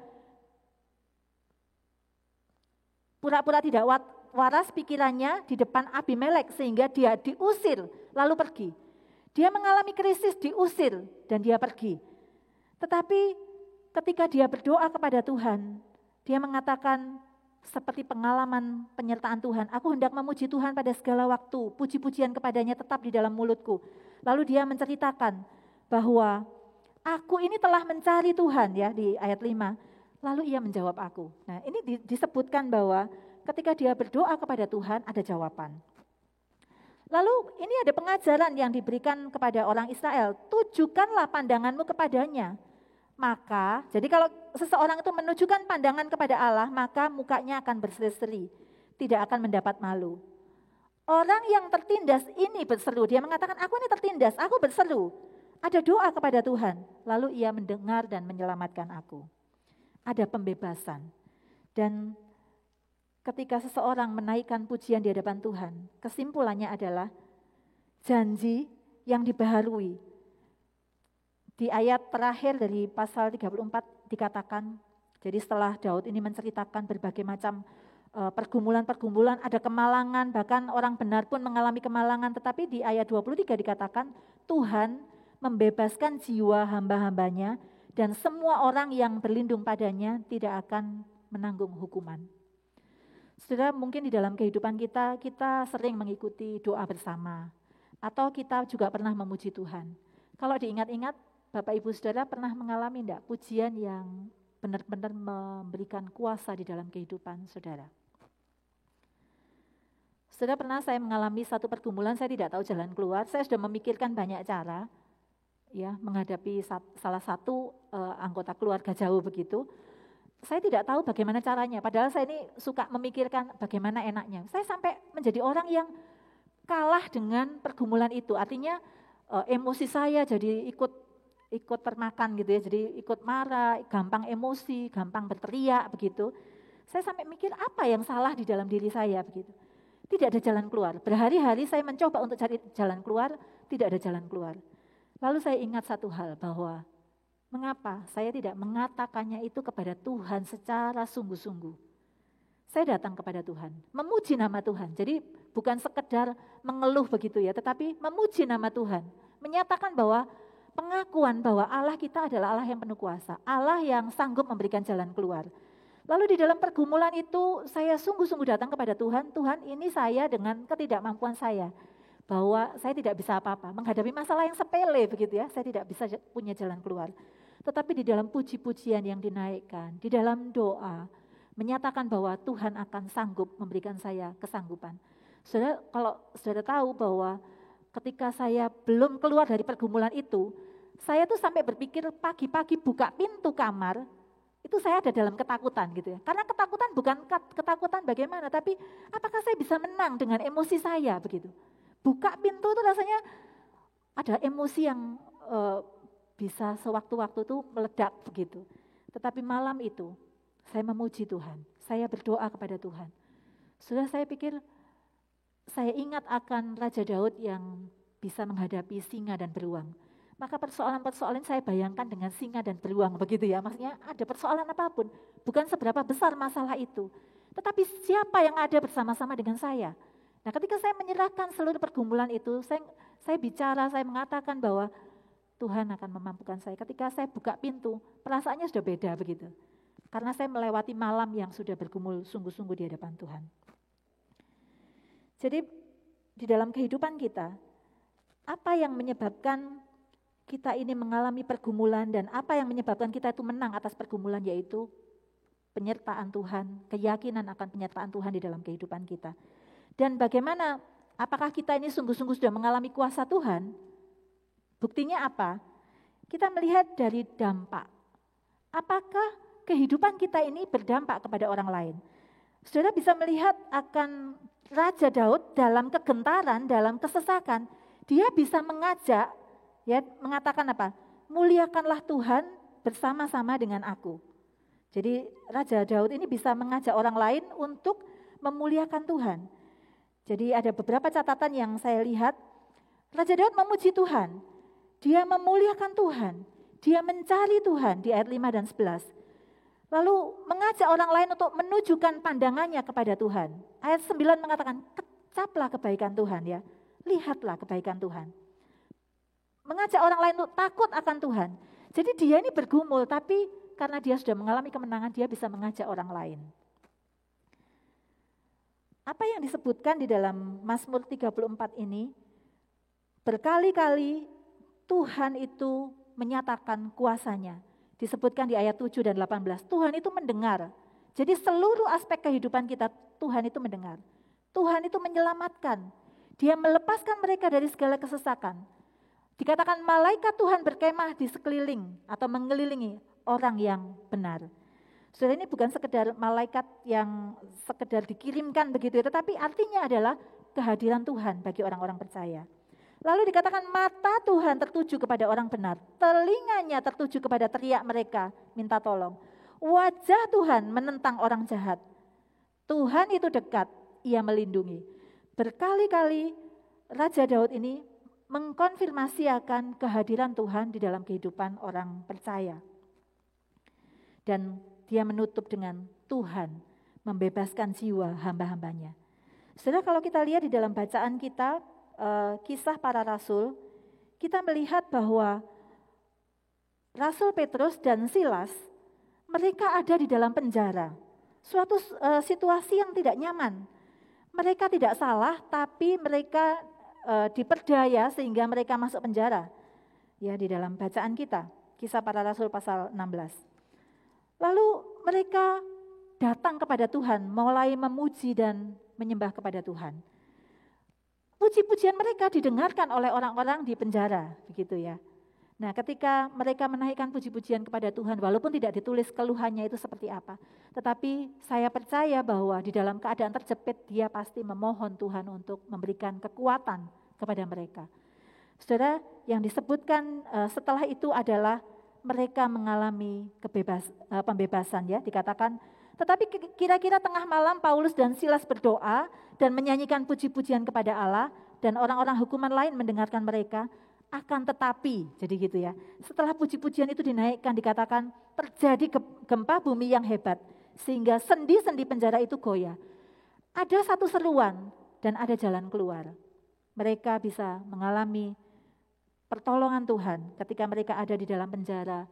Speaker 2: pura-pura tidak waras pikirannya di depan Abimelek sehingga dia diusir lalu pergi. Dia mengalami krisis, diusir dan dia pergi. Tetapi ketika dia berdoa kepada Tuhan, dia mengatakan seperti pengalaman penyertaan Tuhan, aku hendak memuji Tuhan pada segala waktu, puji-pujian kepadanya tetap di dalam mulutku. Lalu dia menceritakan bahwa aku ini telah mencari Tuhan, ya, di ayat 5. Lalu ia menjawab aku. Nah, ini disebutkan bahwa ketika dia berdoa kepada Tuhan ada jawaban. Lalu ini ada pengajaran yang diberikan kepada orang Israel, tujukanlah pandanganmu kepadanya. Maka, jadi kalau seseorang itu menunjukkan pandangan kepada Allah, maka mukanya akan berseri-seri, tidak akan mendapat malu. Orang yang tertindas ini berseru, dia mengatakan, aku ini tertindas, aku berseru. Ada doa kepada Tuhan, lalu ia mendengar dan menyelamatkan aku. Ada pembebasan. Dan ketika seseorang menaikkan pujian di hadapan Tuhan, kesimpulannya adalah janji yang dibaharui. Di ayat terakhir dari pasal 34 dikatakan, jadi setelah Daud ini menceritakan berbagai macam pergumulan-pergumulan, ada kemalangan, bahkan orang benar pun mengalami kemalangan, tetapi di ayat 23 dikatakan Tuhan membebaskan jiwa hamba-hambanya dan semua orang yang berlindung padanya tidak akan menanggung hukuman. Saudara, mungkin di dalam kehidupan kita sering mengikuti doa bersama, atau kita juga pernah memuji Tuhan. Kalau diingat-ingat, Bapak Ibu Saudara pernah mengalami enggak pujian yang benar-benar memberikan kuasa di dalam kehidupan saudara? Saudara, pernah saya mengalami satu pergumulan, saya tidak tahu jalan keluar, saya sudah memikirkan banyak cara ya menghadapi salah satu anggota keluarga jauh begitu. Saya tidak tahu bagaimana caranya, padahal saya ini suka memikirkan bagaimana enaknya. Saya sampai menjadi orang yang kalah dengan pergumulan itu, artinya emosi saya jadi ikut termakan gitu ya, jadi ikut marah, gampang emosi, gampang berteriak begitu. Saya sampai mikir apa yang salah di dalam diri saya begitu. Tidak ada jalan keluar. Berhari-hari saya mencoba untuk cari jalan keluar, tidak ada jalan keluar. Lalu saya ingat satu hal, bahwa mengapa saya tidak mengatakannya itu kepada Tuhan secara sungguh-sungguh. Saya datang kepada Tuhan, memuji nama Tuhan. Jadi bukan sekedar mengeluh begitu ya, tetapi memuji nama Tuhan. Menyatakan bahwa pengakuan bahwa Allah kita adalah Allah yang penuh kuasa, Allah yang sanggup memberikan jalan keluar. Lalu di dalam pergumulan itu saya sungguh-sungguh datang kepada Tuhan, Tuhan ini saya dengan ketidakmampuan saya. bahwa saya tidak bisa apa-apa, menghadapi masalah yang sepele begitu ya, saya tidak bisa punya jalan keluar. Tetapi di dalam puji-pujian yang dinaikkan, di dalam doa, menyatakan bahwa Tuhan akan sanggup memberikan saya kesanggupan. Saudara, kalau saudara tahu bahwa ketika saya belum keluar dari pergumulan itu, saya tuh sampai berpikir pagi-pagi buka pintu kamar, itu saya ada dalam ketakutan gitu ya. Karena ketakutan bukan ketakutan bagaimana, tapi apakah saya bisa menang dengan emosi saya begitu. Buka pintu itu rasanya ada emosi yang bisa sewaktu-waktu itu meledak begitu. Tetapi malam itu saya memuji Tuhan, saya berdoa kepada Tuhan. Sudah saya pikir, saya ingat akan Raja Daud yang bisa menghadapi singa dan beruang. Maka persoalan-persoalan saya bayangkan dengan singa dan beruang begitu ya. Maksudnya ada persoalan apapun, bukan seberapa besar masalah itu. Tetapi siapa yang ada bersama-sama dengan saya. Nah ketika saya menyerahkan seluruh pergumulan itu, saya bicara, saya mengatakan bahwa Tuhan akan memampukan saya. Ketika saya buka pintu, perasaannya sudah beda begitu. Karena saya melewati malam yang sudah bergumul sungguh-sungguh di hadapan Tuhan. Jadi di dalam kehidupan kita, apa yang menyebabkan kita ini mengalami pergumulan dan apa yang menyebabkan kita itu menang atas pergumulan, yaitu penyertaan Tuhan, keyakinan akan penyertaan Tuhan di dalam kehidupan kita. Dan bagaimana, apakah kita ini sungguh-sungguh sudah mengalami kuasa Tuhan? Buktinya apa? Kita melihat dari dampak. Apakah kehidupan kita ini berdampak kepada orang lain? Saudara bisa melihat akan Raja Daud dalam kegentaran, dalam kesesakan, dia bisa mengajak, ya mengatakan apa? Muliakanlah Tuhan bersama-sama dengan aku. Jadi Raja Daud ini bisa mengajak orang lain untuk memuliakan Tuhan. Jadi ada beberapa catatan yang saya lihat. Raja Daud memuji Tuhan, dia memuliakan Tuhan, dia mencari Tuhan di ayat 5 dan 11. Lalu mengajak orang lain untuk menunjukkan pandangannya kepada Tuhan. Ayat 9 mengatakan, kecaplah kebaikan Tuhan ya, lihatlah kebaikan Tuhan. Mengajak orang lain untuk takut akan Tuhan. Jadi dia ini bergumul, tapi karena dia sudah mengalami kemenangan, dia bisa mengajak orang lain. Apa yang disebutkan di dalam Mazmur 34 ini, berkali-kali Tuhan itu menyatakan kuasanya. Disebutkan di ayat 7 dan 18, Tuhan itu mendengar. Jadi seluruh aspek kehidupan kita, Tuhan itu mendengar. Tuhan itu menyelamatkan. Dia melepaskan mereka dari segala kesesakan. Dikatakan malaikat Tuhan berkemah di sekeliling atau mengelilingi orang yang benar. Saudara, ini bukan sekedar malaikat yang sekedar dikirimkan begitu, tetapi artinya adalah kehadiran Tuhan bagi orang-orang percaya. Lalu dikatakan mata Tuhan tertuju kepada orang benar, telinganya tertuju kepada teriak mereka, minta tolong. Wajah Tuhan menentang orang jahat. Tuhan itu dekat, ia melindungi. Berkali-kali Raja Daud ini mengkonfirmasi akan kehadiran Tuhan di dalam kehidupan orang percaya. Dan dia menutup dengan Tuhan membebaskan jiwa hamba-hambanya. Saudara, kalau kita lihat di dalam bacaan kita, Kisah Para Rasul, kita melihat bahwa Rasul Petrus dan Silas, mereka ada di dalam penjara. Suatu situasi yang tidak nyaman. Mereka tidak salah, tapi mereka diperdaya sehingga mereka masuk penjara. Ya, di dalam bacaan kita, Kisah Para Rasul pasal 16. Lalu mereka datang kepada Tuhan, mulai memuji dan menyembah kepada Tuhan. Puji-pujian mereka didengarkan oleh orang-orang di penjara, begitu ya. Nah, ketika mereka menaikkan puji-pujian kepada Tuhan, walaupun tidak ditulis keluhannya itu seperti apa, tetapi saya percaya bahwa di dalam keadaan terjepit, dia pasti memohon Tuhan untuk memberikan kekuatan kepada mereka. Saudara, yang disebutkan setelah itu adalah mereka mengalami pembebasan ya, dikatakan. Tetapi kira-kira tengah malam Paulus dan Silas berdoa dan menyanyikan puji-pujian kepada Allah, dan orang-orang hukuman lain mendengarkan mereka. Akan tetapi, jadi gitu ya, setelah puji-pujian itu dinaikkan, dikatakan terjadi gempa bumi yang hebat, sehingga sendi-sendi penjara itu goyah. Ada satu seruan dan ada jalan keluar. Mereka bisa mengalami pertolongan Tuhan ketika mereka ada di dalam penjara,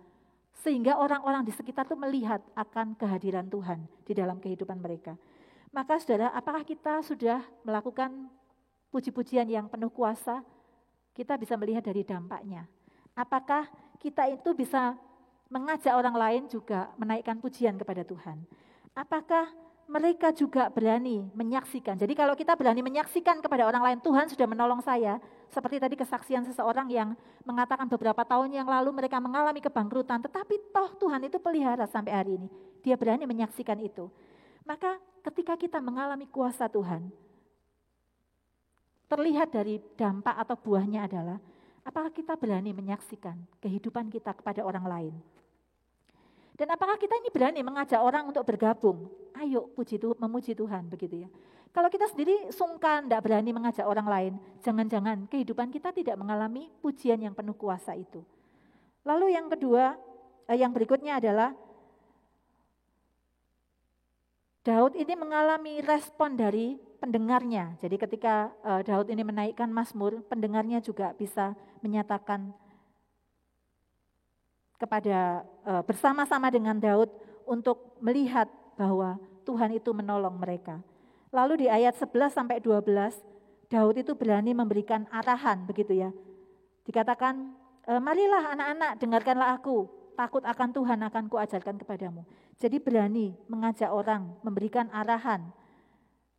Speaker 2: sehingga orang-orang di sekitar itu melihat akan kehadiran Tuhan di dalam kehidupan mereka. Maka saudara, apakah kita sudah melakukan puji-pujian yang penuh kuasa, kita bisa melihat dari dampaknya. Apakah kita itu bisa mengajak orang lain juga menaikkan pujian kepada Tuhan? Apakah mereka juga berani menyaksikan? Jadi kalau kita berani menyaksikan kepada orang lain, Tuhan sudah menolong saya, seperti tadi kesaksian seseorang yang mengatakan beberapa tahun yang lalu mereka mengalami kebangkrutan, tetapi toh Tuhan itu pelihara sampai hari ini. Dia berani menyaksikan itu. Maka ketika kita mengalami kuasa Tuhan, terlihat dari dampak atau buahnya adalah, apakah kita berani menyaksikan kehidupan kita kepada orang lain? Dan apakah kita ini berani mengajak orang untuk bergabung? Ayo memuji Tuhan, begitu ya. Kalau kita sendiri sungkan, tidak berani mengajak orang lain, jangan-jangan kehidupan kita tidak mengalami pujian yang penuh kuasa itu. Lalu yang kedua, yang berikutnya adalah Daud ini mengalami respon dari pendengarnya. Jadi ketika Daud ini menaikkan Mazmur, pendengarnya juga bisa menyatakan kepada bersama-sama dengan Daud untuk melihat bahwa Tuhan itu menolong mereka. Lalu di ayat 11 sampai 12, Daud itu berani memberikan arahan, begitu ya. Dikatakan, marilah anak-anak, dengarkanlah aku, takut akan Tuhan akan kuajarkan kepadamu. Jadi berani mengajak orang, memberikan arahan,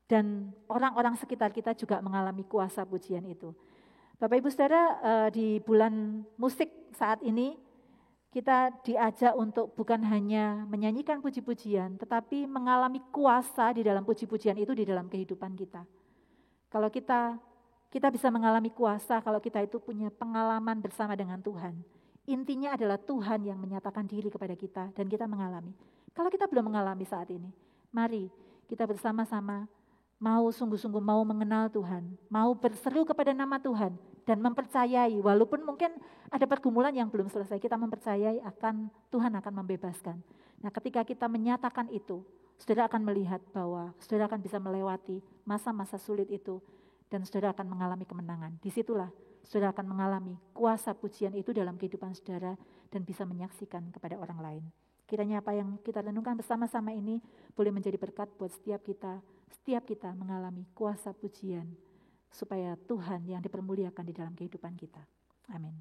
Speaker 2: dan orang-orang sekitar kita juga mengalami kuasa pujian itu. Bapak Ibu Saudara, di bulan musik saat ini, kita diajak untuk bukan hanya menyanyikan puji-pujian, tetapi mengalami kuasa di dalam puji-pujian itu di dalam kehidupan kita. Kalau kita bisa mengalami kuasa, kalau kita itu punya pengalaman bersama dengan Tuhan. Intinya adalah Tuhan yang menyatakan diri kepada kita dan kita mengalami. Kalau kita belum mengalami saat ini, mari kita bersama-sama mau sungguh-sungguh mau mengenal Tuhan, mau berseru kepada nama Tuhan, dan mempercayai, walaupun mungkin ada pergumulan yang belum selesai, kita mempercayai akan Tuhan akan membebaskan. Nah, ketika kita menyatakan itu, saudara akan melihat bahwa saudara akan bisa melewati masa-masa sulit itu, dan saudara akan mengalami kemenangan. Disitulah saudara akan mengalami kuasa pujian itu dalam kehidupan saudara, dan bisa menyaksikan kepada orang lain. Kiranya apa yang kita renungkan bersama-sama ini boleh menjadi berkat buat setiap kita mengalami kuasa pujian, supaya Tuhan yang dipermuliakan di dalam kehidupan kita. Amin.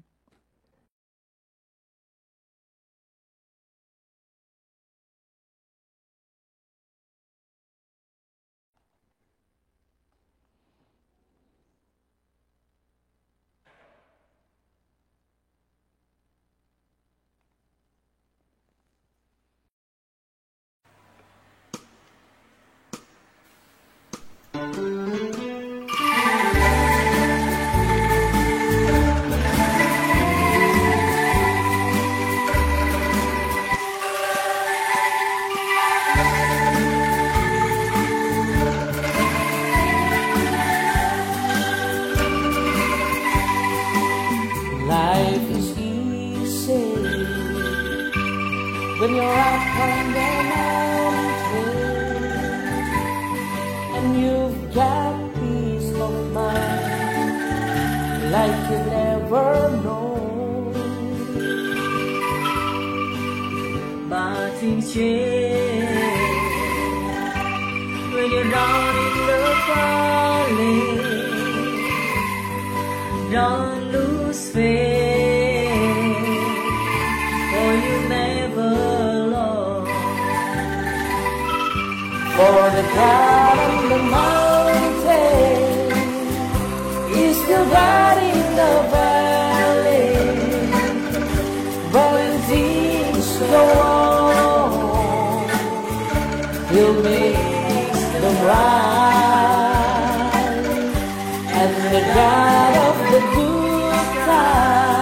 Speaker 3: Life is easy when you're up on the mountain and you've got peace of mind like you never know. But instead, when you're down in the valley, don't lose faith, for you never lost. For the God of the mountain is still God in the valley. But when things go wrong, He'll make them right. And the God of the good times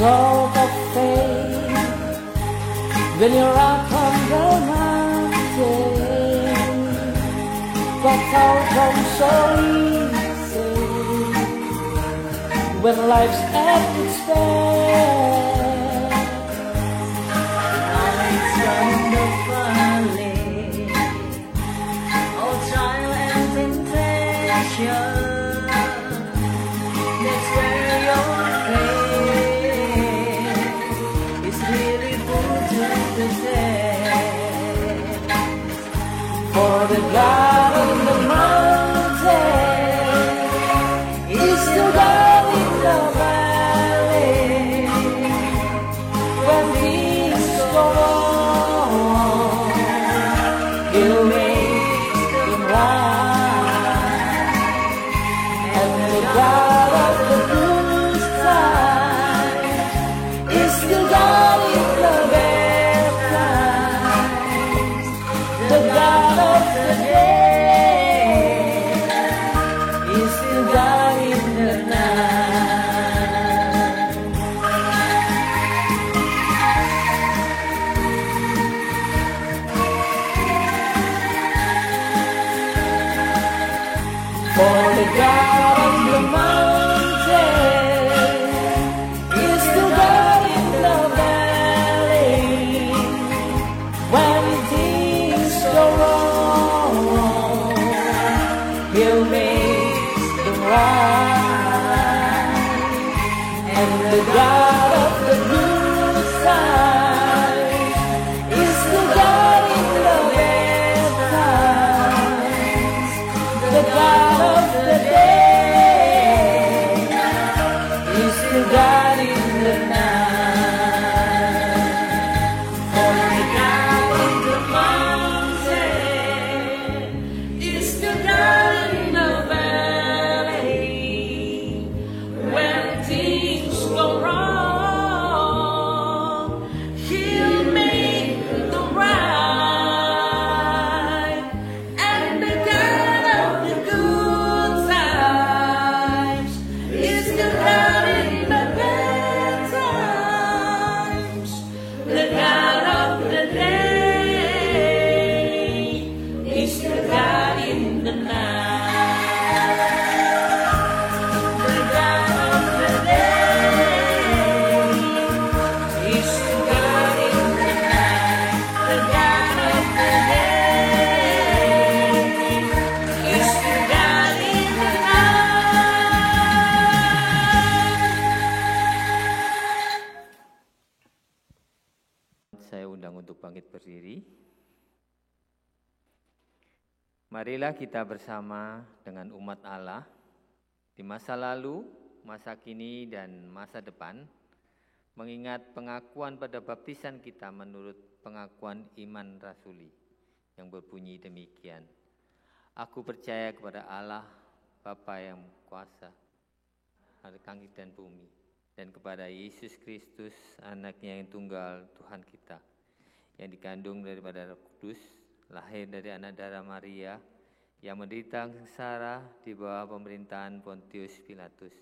Speaker 3: salt of faith when you're out on the mountain. But all comes so easy when life's at its best.
Speaker 4: Lights from the valley, all trial and temptation. That's where your faith is really put to the test.
Speaker 3: For the God on the mountain is still God in the valley. When things go wrong, He'll make them right. And the God of the good times is still God in the bad times. The God of the day is still God in the night. For the God on the mountain is still God in the valley. When things go wrong, He'll make them right. And the God of the good times is still God in the bad times. The God of the day is still God in the night. For the God on the mountain is still God in the valley. When things go wrong, He'll make them right. And the God of the good times is still God in the bad times. The God of the day is still God in the night. The God of the day is still God in the night. The God of the day is still God in the night.
Speaker 5: Saya undang untuk bangkit berdiri. Marilah kita bersama dengan umat Allah di masa lalu, masa kini, dan masa depan, mengingat pengakuan pada baptisan kita menurut pengakuan iman rasuli yang berbunyi demikian. Aku percaya kepada Allah, Bapa yang kuasa, langit dan bumi, dan kepada Yesus Kristus, anaknya yang tunggal Tuhan kita, yang dikandung daripada Roh Kudus, lahir dari anak darah Maria, yang menderita sengsara di bawah pemerintahan Pontius Pilatus,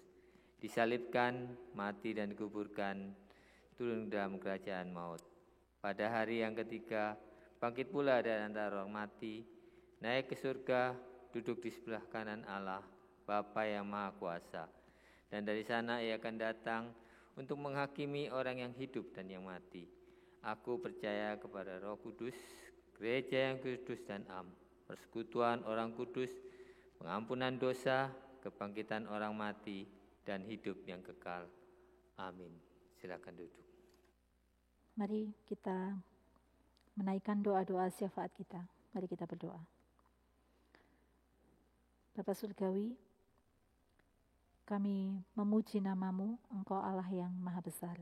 Speaker 5: disalibkan, mati dan dikuburkan, turun dalam kerajaan maut. Pada hari yang ketiga, bangkit pula dari antara orang mati, naik ke surga, duduk di sebelah kanan Allah, Bapa yang Maha Kuasa. Dan dari sana Ia akan datang untuk menghakimi orang yang hidup dan yang mati. Aku percaya kepada Roh Kudus, gereja yang kudus dan am, persekutuan orang kudus, pengampunan dosa, kebangkitan orang mati, dan hidup yang kekal. Amin. Silakan duduk.
Speaker 2: Mari kita menaikkan doa-doa syafaat kita. Mari kita berdoa. Bapa Surgawi, kami memuji nama-Mu, Engkau Allah yang Maha Besar.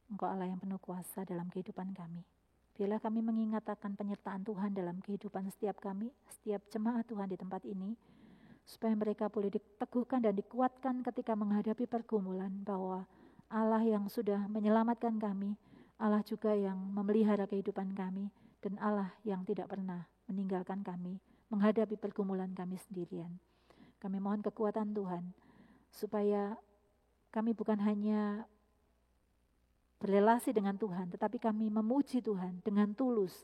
Speaker 2: Engkau Allah yang penuh kuasa dalam kehidupan kami. Biarlah kami mengingat akan penyertaan Tuhan dalam kehidupan setiap kami, setiap jemaat Tuhan di tempat ini, supaya mereka boleh diteguhkan dan dikuatkan ketika menghadapi pergumulan, bahwa Allah yang sudah menyelamatkan kami, Allah juga yang memelihara kehidupan kami, dan Allah yang tidak pernah meninggalkan kami menghadapi pergumulan kami sendirian. Kami mohon kekuatan Tuhan, supaya kami bukan hanya berrelasi dengan Tuhan, tetapi kami memuji Tuhan dengan tulus.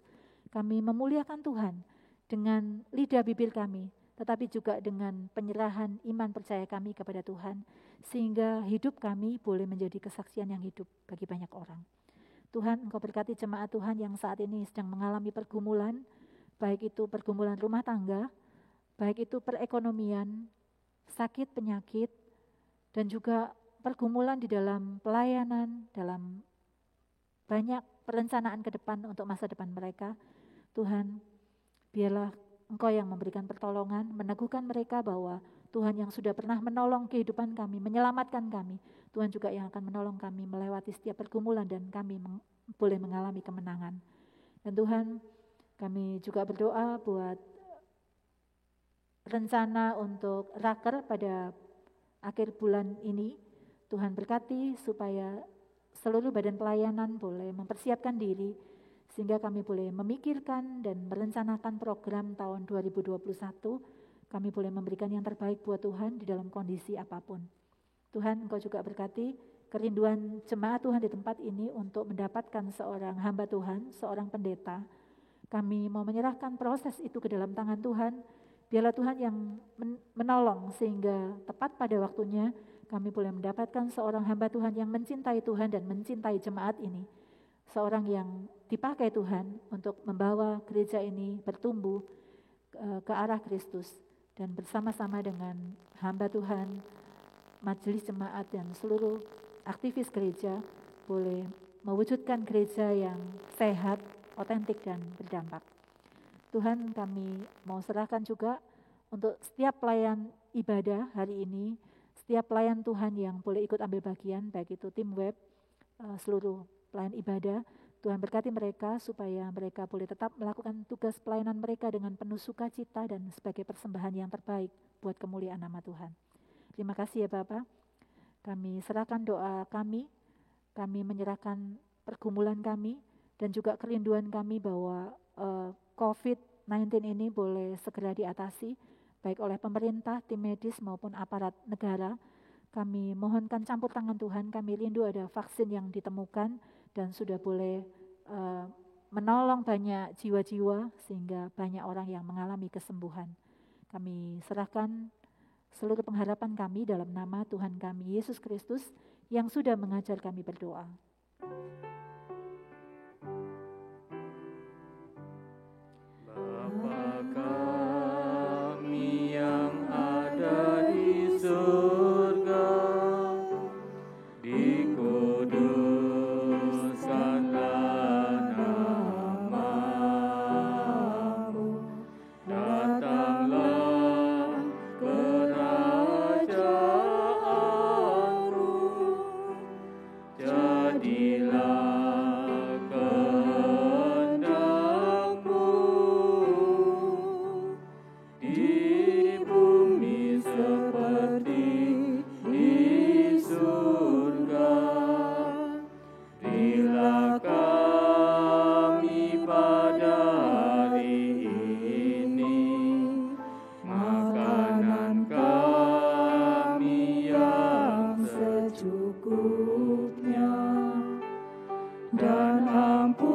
Speaker 2: Kami memuliakan Tuhan dengan lidah bibir kami, tetapi juga dengan penyerahan iman percaya kami kepada Tuhan, sehingga hidup kami boleh menjadi kesaksian yang hidup bagi banyak orang. Tuhan, Engkau berkati jemaat Tuhan yang saat ini sedang mengalami pergumulan, baik itu pergumulan rumah tangga, baik itu perekonomian, sakit, penyakit, dan juga pergumulan di dalam pelayanan, dalam banyak perencanaan ke depan untuk masa depan mereka. Tuhan, biarlah Engkau yang memberikan pertolongan, meneguhkan mereka bahwa Tuhan yang sudah pernah menolong kehidupan kami, menyelamatkan kami, Tuhan juga yang akan menolong kami melewati setiap pergumulan dan kami boleh mengalami kemenangan. Dan Tuhan, kami juga berdoa buat rencana untuk raker pada akhir bulan ini. Tuhan berkati supaya seluruh badan pelayanan boleh mempersiapkan diri, sehingga kami boleh memikirkan dan merencanakan program tahun 2021. Kami boleh memberikan yang terbaik buat Tuhan di dalam kondisi apapun. Tuhan, Engkau juga berkati kerinduan jemaat Tuhan di tempat ini untuk mendapatkan seorang hamba Tuhan, seorang pendeta. Kami mau menyerahkan proses itu ke dalam tangan Tuhan. Biarlah Tuhan yang menolong sehingga tepat pada waktunya kami boleh mendapatkan seorang hamba Tuhan yang mencintai Tuhan dan mencintai jemaat ini. Seorang yang dipakai Tuhan untuk membawa gereja ini bertumbuh ke arah Kristus. Dan bersama-sama dengan hamba Tuhan, majelis jemaat dan seluruh aktivis gereja boleh mewujudkan gereja yang sehat, otentik dan berdampak. Tuhan, kami mau serahkan juga untuk setiap pelayan ibadah hari ini, setiap pelayan Tuhan yang boleh ikut ambil bagian, baik itu tim web, seluruh pelayan ibadah. Tuhan berkati mereka supaya mereka boleh tetap melakukan tugas pelayanan mereka dengan penuh sukacita dan sebagai persembahan yang terbaik buat kemuliaan nama Tuhan. Terima kasih ya Bapak. Kami serahkan doa kami menyerahkan pergumulan kami dan juga kerinduan kami bahwa COVID-19 ini boleh segera diatasi, baik oleh pemerintah, tim medis maupun aparat negara. Kami mohonkan campur tangan Tuhan, kami rindu ada vaksin yang ditemukan dan sudah boleh menolong banyak jiwa-jiwa sehingga banyak orang yang mengalami kesembuhan. Kami serahkan seluruh pengharapan kami dalam nama Tuhan kami Yesus Kristus yang sudah mengajar kami berdoa.
Speaker 5: Bapa kami yang ada di surga, dikuduskanlah namamu, datanglah kerajaanmu, jadilah kehendakmu di bumi seperti di surga. Berilah kami pada hari ini makanan kami yang secukupnya, dan ampuni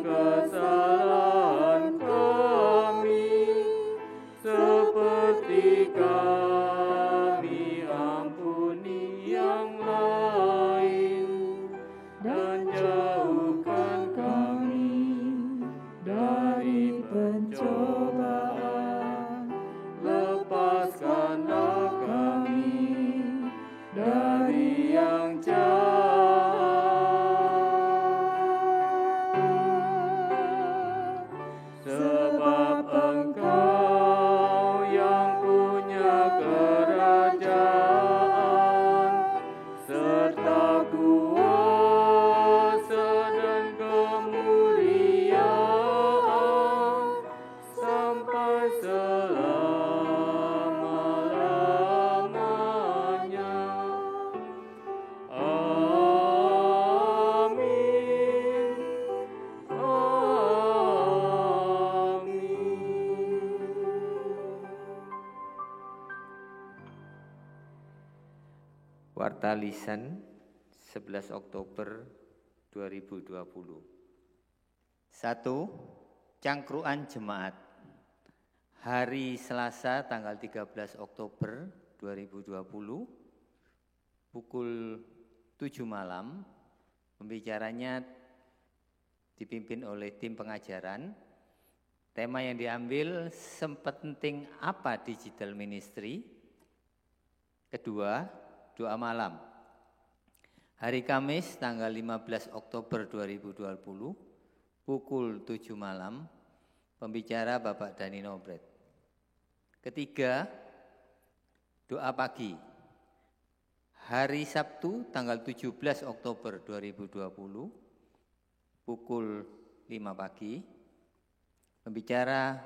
Speaker 5: kesalahan kami seperti kami ampuni yang lain, dan jauhkan kami dari pencobaan, lepaskanlah kami dari yang jahat, sebab Engkau yang punya kerajaan serta kuasa dan kemuliaan sampai selama-lamanya. Amin. Warta lisan 11 Oktober 2020. 1. Cangkruan Jemaat. Hari Selasa tanggal 13 Oktober 2020 pukul 7 malam. Pembicaranya dipimpin oleh tim pengajaran. Tema yang diambil, sepenting apa digital ministry? Kedua, doa malam. Hari Kamis tanggal 15 Oktober 2020 pukul 7 malam. Pembicara Bapak Dani Nobret. Ketiga, doa pagi. Hari Sabtu tanggal 17 Oktober 2020 pukul 5 pagi. Pembicara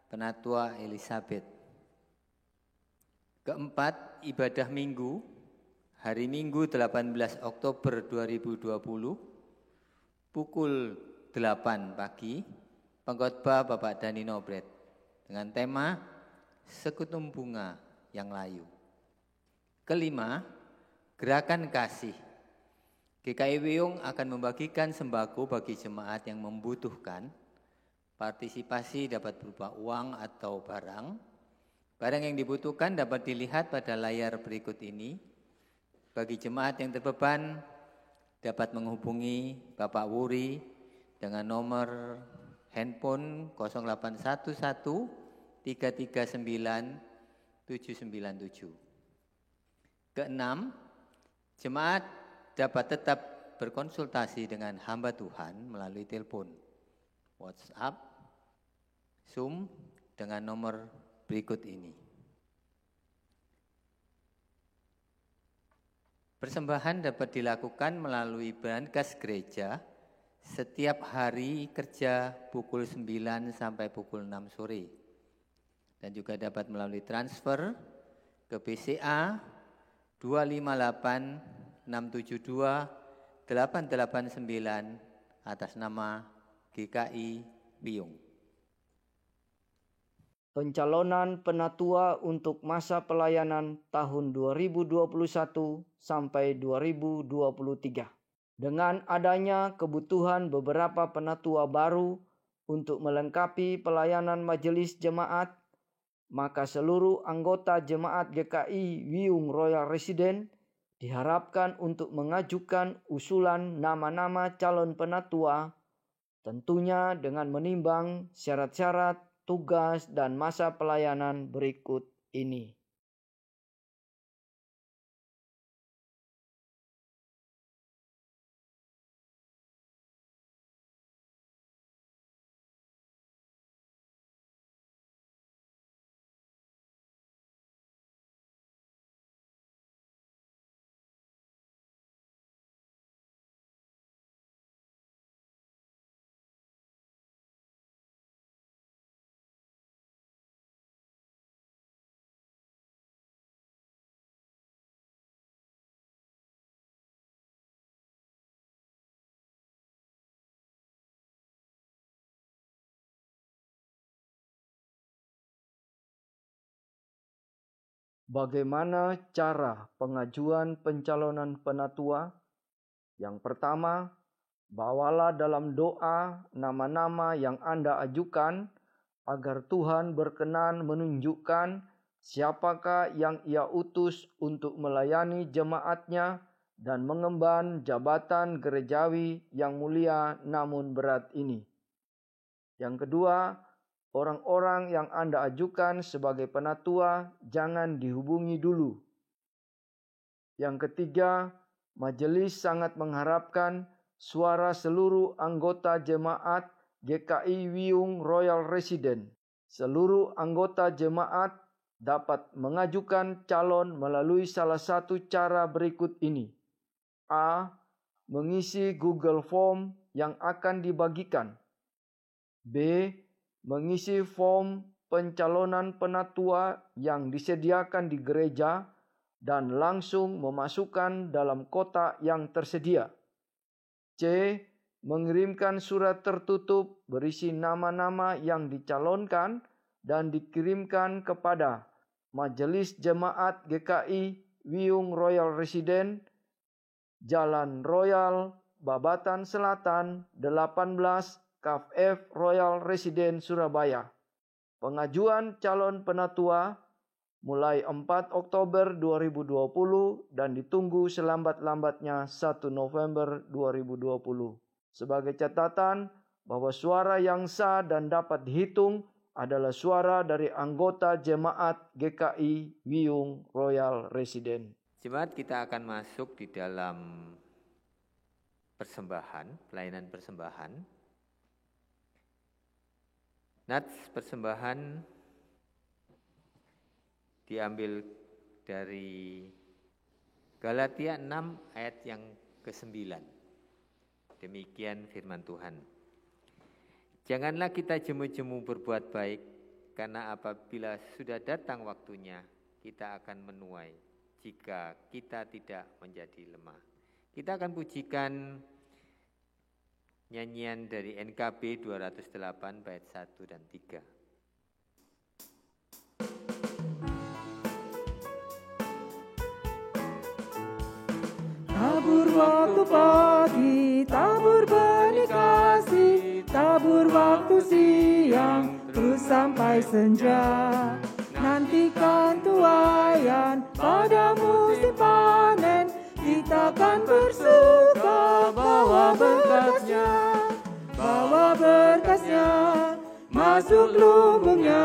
Speaker 5: Penatua Elizabeth. Keempat, ibadah minggu. Hari Minggu 18 Oktober 2020 pukul 8 pagi. Pengkhotbah Bapak Dani Nobret dengan tema Sekutum Bunga yang Layu. Kelima, gerakan kasih. GKI Wiyung akan membagikan sembako bagi jemaat yang membutuhkan. Partisipasi dapat berupa uang atau barang. Barang yang dibutuhkan dapat dilihat pada layar berikut ini. Bagi jemaat yang terbeban dapat menghubungi Bapak Wuri dengan nomor handphone 0811 339 797. Keenam, jemaat dapat tetap berkonsultasi dengan hamba Tuhan melalui telepon, WhatsApp, Zoom dengan nomor berikut ini. Persembahan dapat dilakukan melalui berangkas gereja setiap hari kerja pukul 9 sampai pukul 6 sore. Dan juga dapat melalui transfer ke BCA 258 672 889 atas nama GKI Wiyung.
Speaker 6: Pencalonan penatua untuk masa pelayanan tahun 2021 sampai 2023. Dengan adanya kebutuhan beberapa penatua baru untuk melengkapi pelayanan majelis jemaat, maka seluruh anggota jemaat GKI Wiyung Royal Resident diharapkan untuk mengajukan usulan nama-nama calon penatua, tentunya dengan menimbang syarat-syarat, tugas, dan masa pelayanan berikut ini. Bagaimana cara pengajuan pencalonan penatua? Yang pertama, bawalah dalam doa nama-nama yang Anda ajukan agar Tuhan berkenan menunjukkan siapakah yang Ia utus untuk melayani jemaatnya dan mengemban jabatan gerejawi yang mulia namun berat ini. Yang kedua, orang-orang yang Anda ajukan sebagai penatua jangan dihubungi dulu. Yang ketiga, majelis sangat mengharapkan suara seluruh anggota jemaat GKI Wiyung Royal Resident. Seluruh anggota jemaat dapat mengajukan calon melalui salah satu cara berikut ini. A. Mengisi Google Form yang akan dibagikan. B. Mengisi form pencalonan penatua yang disediakan di gereja dan langsung memasukkan dalam kotak yang tersedia. C. Mengirimkan surat tertutup berisi nama-nama yang dicalonkan dan dikirimkan kepada Majelis Jemaat GKI Wiyung Royal Resident, Jalan Royal, Babatan Selatan 18, Kaf F Royal Residence Surabaya. Pengajuan calon penatua mulai 4 Oktober 2020 dan ditunggu selambat-lambatnya 1 November 2020. Sebagai catatan bahwa suara yang sah dan dapat dihitung adalah suara dari anggota jemaat GKI Wiyung Royal Residence.
Speaker 5: Jemaat, kita akan masuk di dalam persembahan, pelayanan persembahan. Nats persembahan diambil dari Galatia 6 ayat yang ke-9. Demikian firman Tuhan. Janganlah kita jemu-jemu berbuat baik, karena apabila sudah datang waktunya, kita akan menuai jika kita tidak menjadi lemah. Kita akan pujikan nyanyian dari NKB 208 bait 1 dan 3.
Speaker 1: Tabur waktu pagi, tabur benih kasih, tabur waktu siang, terus sampai senja. Nantikan tuaian pada musim panen, kita akan bersuka bawa berkatnya, masuk lubungnya.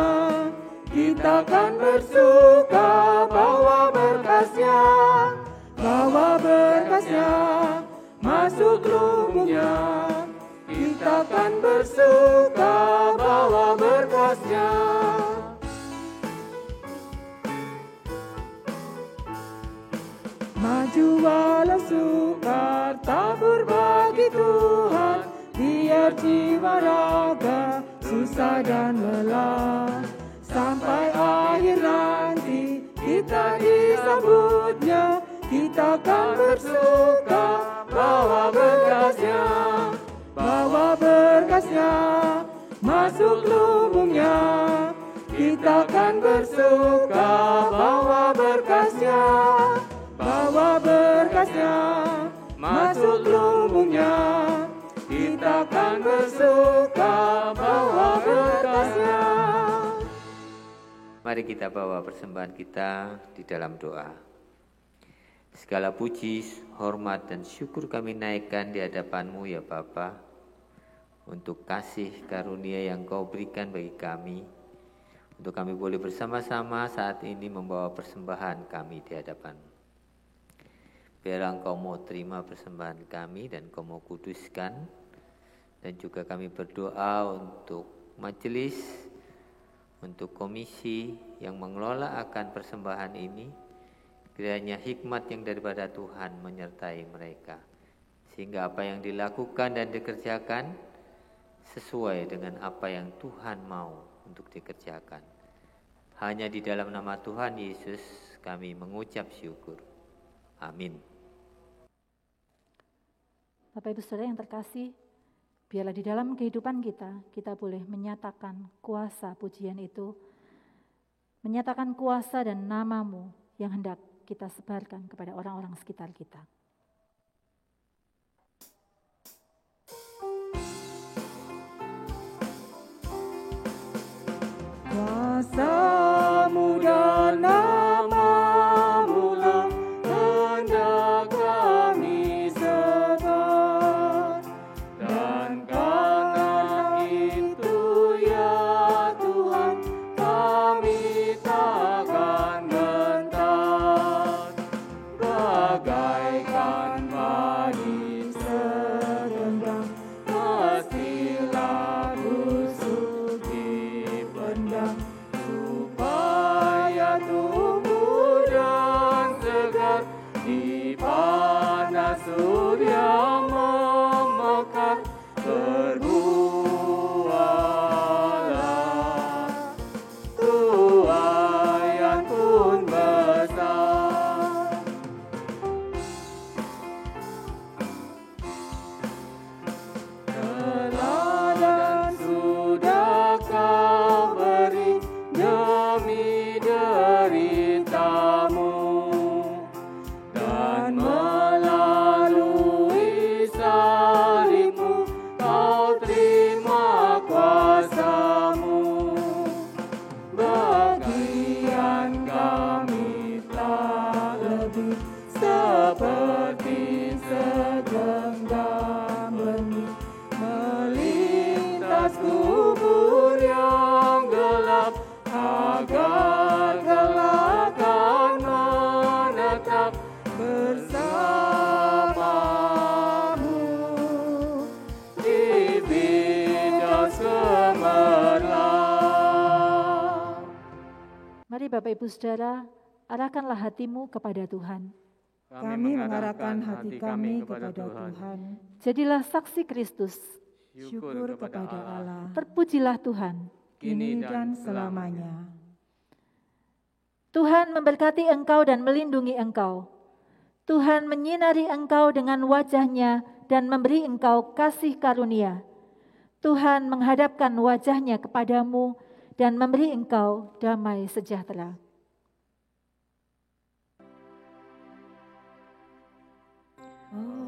Speaker 1: Kita akan bersuka bawa berkatnya, masuk lubungnya. Kita akan bersuka bawa berkatnya. Maju walau sukar, tabur bagi Tuhan, biar jiwa raga susah dan lelah. Sampai akhir nanti kita disambutnya, kita akan bersuka bawa berkatnya, masuk lubungnya. Kita akan bersuka bawa berkatnya, masuk lubungnya. Kita akan bersuka bawa berkatnya.
Speaker 5: Mari kita bawa persembahan kita di dalam doa. Segala puji, hormat, dan syukur kami naikkan di hadapan-Mu ya Bapa, untuk kasih karunia yang Kau berikan bagi kami, untuk kami boleh bersama-sama saat ini membawa persembahan kami di hadapan-Mu. Biarlah Engkau mau terima persembahan kami dan Engkau mau kuduskan, dan juga kami berdoa untuk majelis, untuk komisi yang mengelola akan persembahan ini. Kiranya hikmat yang daripada Tuhan menyertai mereka, sehingga apa yang dilakukan dan dikerjakan sesuai dengan apa yang Tuhan mau untuk dikerjakan. Hanya di dalam nama Tuhan Yesus kami mengucap syukur. Amin.
Speaker 2: Bapak Ibu Saudara yang terkasih, biarlah di dalam kehidupan kita boleh menyatakan kuasa pujian itu, menyatakan kuasa dan nama-Mu yang hendak kita sebarkan kepada orang-orang sekitar kita.
Speaker 1: Kuasa-Mu dan nama-Mu lah hendak kami sebar, dan karena itu ya Tuhan kami takkan gentar, bagaikan
Speaker 2: Bapak Ibu Saudara, arahkanlah hatimu kepada Tuhan.
Speaker 1: Kami mengarahkan hati kami kepada Tuhan.
Speaker 2: Jadilah saksi Kristus.
Speaker 1: Syukur kepada Allah.
Speaker 2: Terpujilah Tuhan.
Speaker 1: Kini dan selamanya.
Speaker 2: Tuhan memberkati engkau dan melindungi engkau. Tuhan menyinari engkau dengan wajah-Nya dan memberi engkau kasih karunia. Tuhan menghadapkan wajah-Nya kepadamu dan memberi engkau damai sejahtera.
Speaker 1: Oh